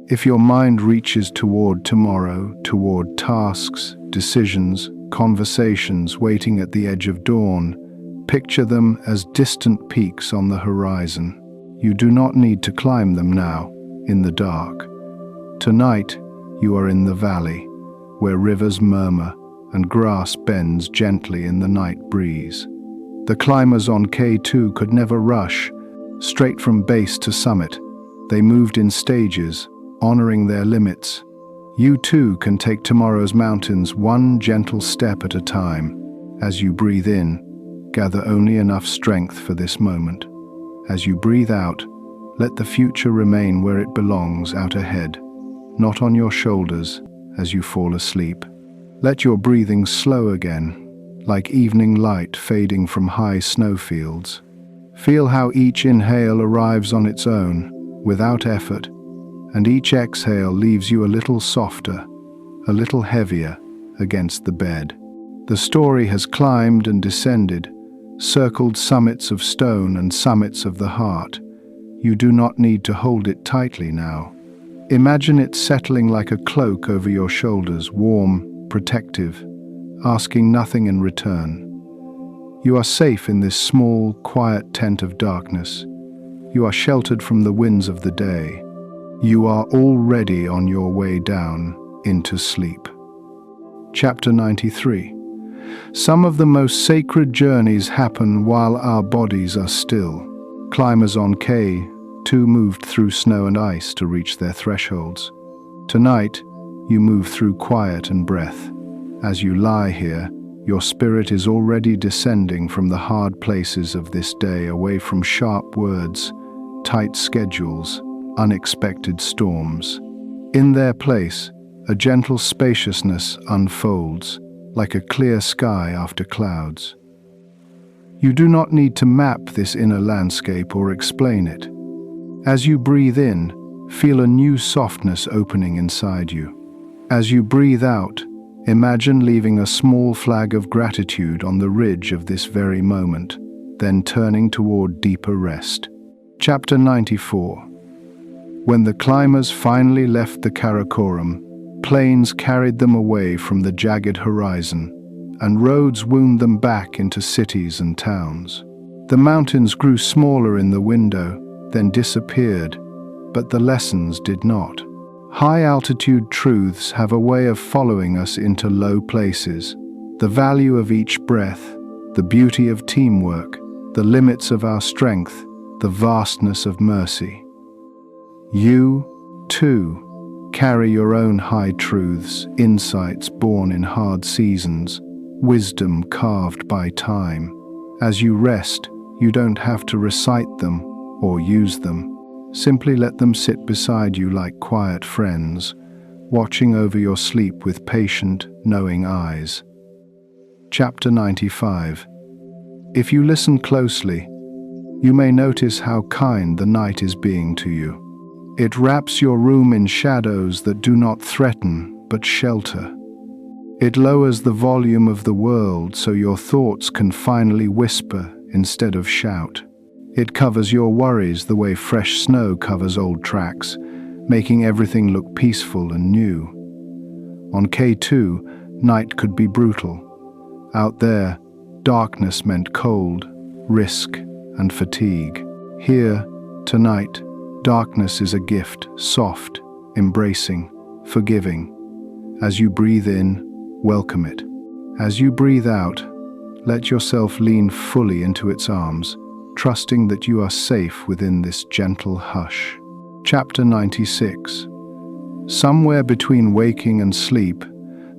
If your mind reaches toward tomorrow, toward tasks, decisions, conversations waiting at the edge of dawn, picture them as distant peaks on the horizon. You do not need to climb them now, in the dark. Tonight, you are in the valley, where rivers murmur and grass bends gently in the night breeze. The climbers on K2 could never rush, straight from base to summit. They moved in stages, honoring their limits. You too can take tomorrow's mountains one gentle step at a time. As you breathe in, gather only enough strength for this moment. As you breathe out, let the future remain where it belongs, out ahead, not on your shoulders as you fall asleep. Let your breathing slow again. like evening light fading from high snowfields. Feel how each inhale arrives on its own, without effort, and each exhale leaves you a little softer, a little heavier against the bed. The story has climbed and descended, circled summits of stone and summits of the heart. You do not need to hold it tightly now. Imagine it settling like a cloak over your shoulders, warm, protective, asking nothing in return. You are safe in this small, quiet tent of darkness. You are sheltered from the winds of the day. You are already on your way down into sleep. Chapter 93. Some of the most sacred journeys happen while our bodies are still. Climbers on K2 moved through snow and ice to reach their thresholds. Tonight, you move through quiet and breath. As you lie here, your spirit is already descending from the hard places of this day, away from sharp words, tight schedules, unexpected storms. In their place, a gentle spaciousness unfolds, like a clear sky after clouds. You do not need to map this inner landscape or explain it. As you breathe in, feel a new softness opening inside you. As you breathe out, imagine leaving a small flag of gratitude on the ridge of this very moment, then turning toward deeper rest. Chapter 94. When the climbers finally left the Karakoram, plains carried them away from the jagged horizon, and roads wound them back into cities and towns. The mountains grew smaller in the window, then disappeared, but the lessons did not. High-altitude truths have a way of following us into low places. The value of each breath, the beauty of teamwork, the limits of our strength, the vastness of mercy. You, too, carry your own high truths, insights born in hard seasons, wisdom carved by time. As you rest, you don't have to recite them or use them. Simply let them sit beside you like quiet friends, watching over your sleep with patient, knowing eyes. Chapter 95. If you listen closely, you may notice how kind the night is being to you. It wraps your room in shadows that do not threaten but shelter. It lowers the volume of the world so your thoughts can finally whisper instead of shout. It covers your worries the way fresh snow covers old tracks, making everything look peaceful and new. On K2, night could be brutal. Out there, darkness meant cold, risk, and fatigue. Here, tonight, darkness is a gift, soft, embracing, forgiving. As you breathe in, welcome it. As you breathe out, let yourself lean fully into its arms, trusting that you are safe within this gentle hush. Chapter 96. Somewhere between waking and sleep,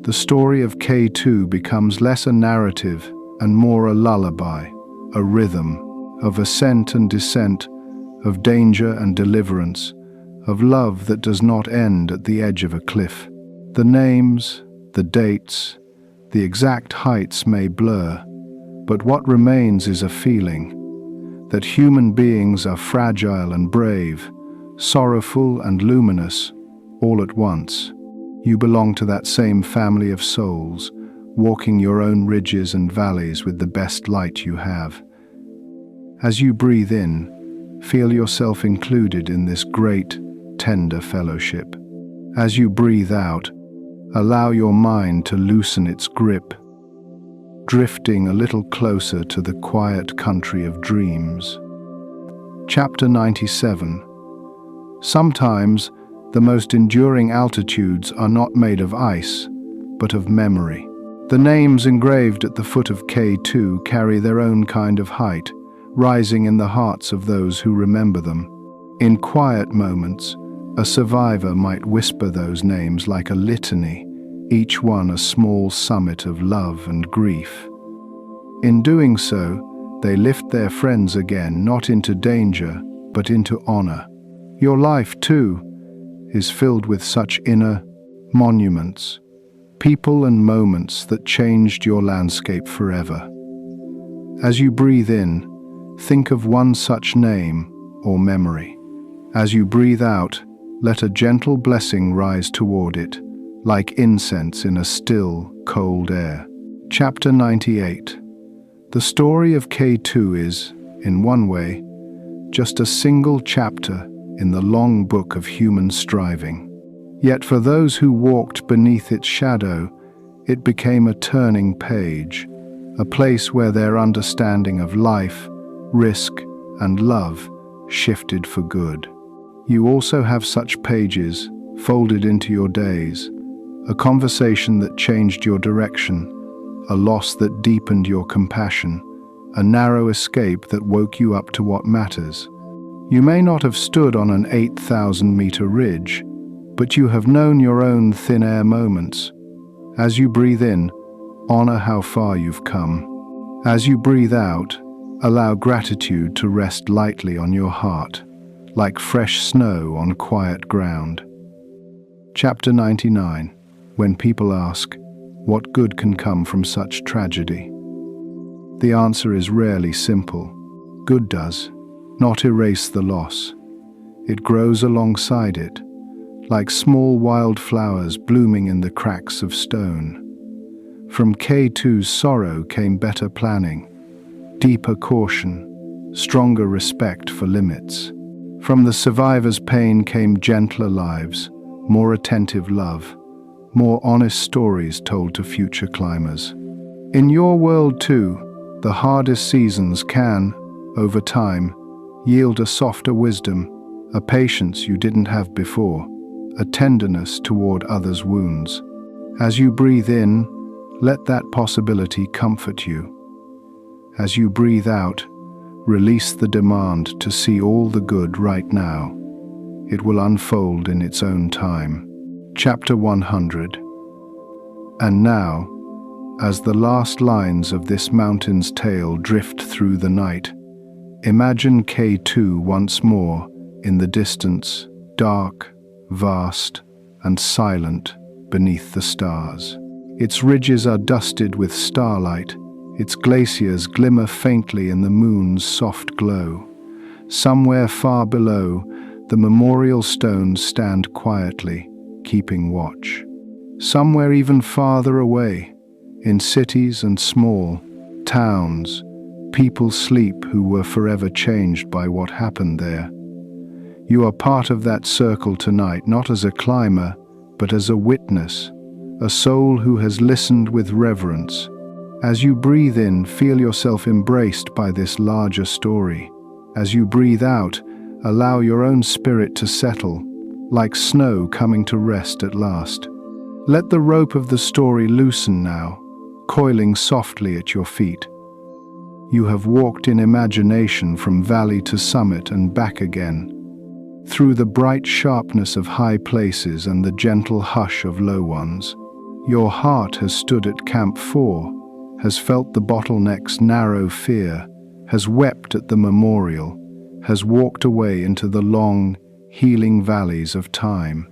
the story of K2 becomes less a narrative and more a lullaby, a rhythm of ascent and descent, of danger and deliverance, of love that does not end at the edge of a cliff. The names, the dates, the exact heights may blur, but what remains is a feeling that human beings are fragile and brave, sorrowful and luminous, all at once. You belong to that same family of souls, walking your own ridges and valleys with the best light you have. As you breathe in, feel yourself included in this great, tender fellowship. As you breathe out, allow your mind to loosen its grip, drifting a little closer to the quiet country of dreams. Chapter 97. Sometimes, the most enduring altitudes are not made of ice, but of memory. The names engraved at the foot of K2 carry their own kind of height, rising in the hearts of those who remember them. In quiet moments, a survivor might whisper those names like a litany, each one a small summit of love and grief. In doing so, they lift their friends again, not into danger, but into honor. Your life, too, is filled with such inner monuments, people and moments that changed your landscape forever. As you breathe in, think of one such name or memory. As you breathe out, let a gentle blessing rise toward it, like incense in a still, cold air. Chapter 98. The story of K2 is, in one way, just a single chapter in the long book of human striving. Yet for those who walked beneath its shadow, it became a turning page, a place where their understanding of life, risk, and love shifted for good. You also have such pages folded into your days, a conversation that changed your direction, a loss that deepened your compassion, a narrow escape that woke you up to what matters. You may not have stood on an 8,000-meter ridge, but you have known your own thin air moments. As you breathe in, honor how far you've come. As you breathe out, allow gratitude to rest lightly on your heart, like fresh snow on quiet ground. Chapter 99. When people ask, what good can come from such tragedy? The answer is rarely simple. Good does not erase the loss. It grows alongside it, like small wild flowers blooming in the cracks of stone. From K2's sorrow came better planning, deeper caution, stronger respect for limits. From the survivor's pain came gentler lives, more attentive love, more honest stories told to future climbers. In your world too, the hardest seasons can, over time, yield a softer wisdom, a patience you didn't have before, a tenderness toward others' wounds. As you breathe in, let that possibility comfort you. As you breathe out, release the demand to see all the good right now. It will unfold in its own time. Chapter 100. And now, as the last lines of this mountain's tale drift through the night, imagine K2 once more in the distance, dark, vast, and silent beneath the stars. Its ridges are dusted with starlight, its glaciers glimmer faintly in the moon's soft glow. Somewhere far below, the memorial stones stand quietly, keeping watch. Somewhere even farther away, in cities and small towns, people sleep who were forever changed by what happened there. You are part of that circle tonight, not as a climber, but as a witness, a soul who has listened with reverence. As you breathe in, feel yourself embraced by this larger story. As you breathe out, allow your own spirit to settle, like snow coming to rest at last. Let the rope of the story loosen now, coiling softly at your feet. You have walked in imagination from valley to summit and back again, through the bright sharpness of high places and the gentle hush of low ones. Your heart has stood at Camp 4, has felt the Bottleneck's narrow fear, has wept at the memorial, has walked away into the long, healing valleys of time.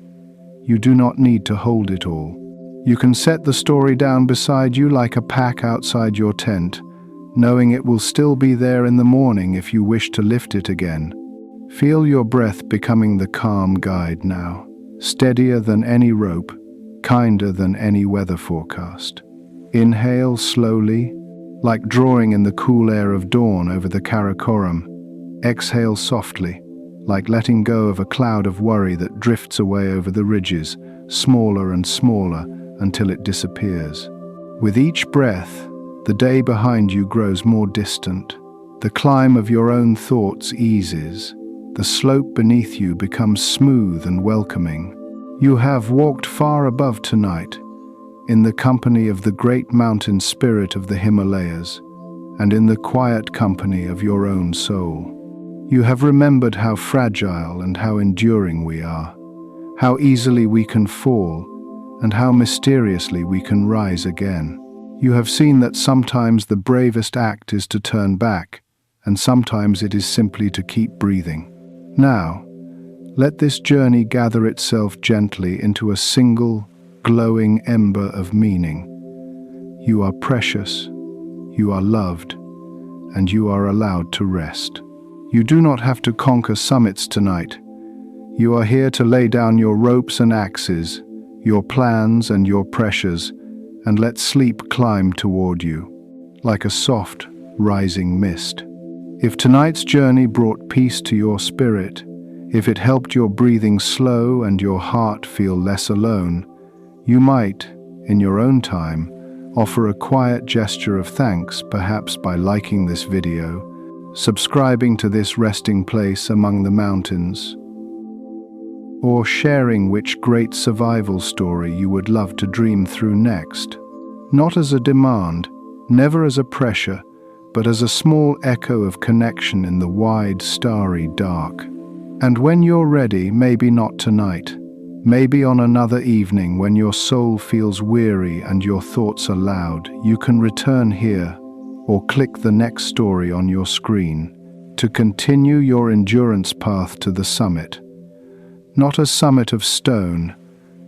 You do not need to hold it all. You can set the story down beside you like a pack outside your tent, knowing it will still be there in the morning if you wish to lift it again. Feel your breath becoming the calm guide now, steadier than any rope, kinder than any weather forecast. Inhale slowly, like drawing in the cool air of dawn over the Karakoram. Exhale softly, like letting go of a cloud of worry that drifts away over the ridges, smaller and smaller, until it disappears. With each breath, the day behind you grows more distant. The climb of your own thoughts eases. The slope beneath you becomes smooth and welcoming. You have walked far above tonight, in the company of the great mountain spirit of the Himalayas, and in the quiet company of your own soul. You have remembered how fragile and how enduring we are, how easily we can fall, and how mysteriously we can rise again. You have seen that sometimes the bravest act is to turn back, and sometimes it is simply to keep breathing. Now, let this journey gather itself gently into a single, glowing ember of meaning. You are precious, you are loved, and you are allowed to rest. You do not have to conquer summits tonight. You are here to lay down your ropes and axes, your plans and your pressures, and let sleep climb toward you, like a soft, rising mist. If tonight's journey brought peace to your spirit, if it helped your breathing slow and your heart feel less alone, you might, in your own time, offer a quiet gesture of thanks, perhaps by liking this video, subscribing to this resting place among the mountains, or sharing which great survival story you would love to dream through next. Not as a demand, never as a pressure, but as a small echo of connection in the wide, starry dark. And when you're ready, maybe not tonight, maybe on another evening when your soul feels weary and your thoughts are loud, you can return here or click the next story on your screen to continue your endurance path to the summit. Not a summit of stone,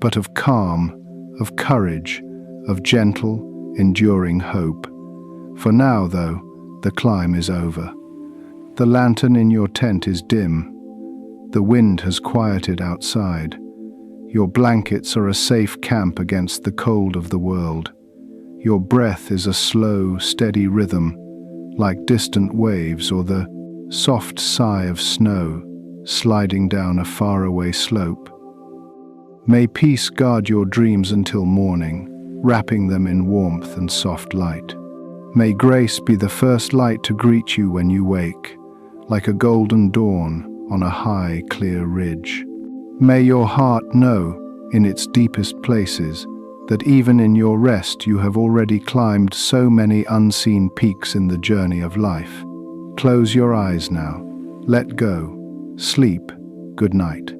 but of calm, of courage, of gentle, enduring hope. For now, though, the climb is over. The lantern in your tent is dim. The wind has quieted outside. Your blankets are a safe camp against the cold of the world. Your breath is a slow, steady rhythm, like distant waves or the soft sigh of snow sliding down a faraway slope. May peace guard your dreams until morning, wrapping them in warmth and soft light. May grace be the first light to greet you when you wake, like a golden dawn on a high, clear ridge. May your heart know, in its deepest places, that even in your rest you have already climbed so many unseen peaks in the journey of life. Close your eyes now. Let go. Sleep. Good night.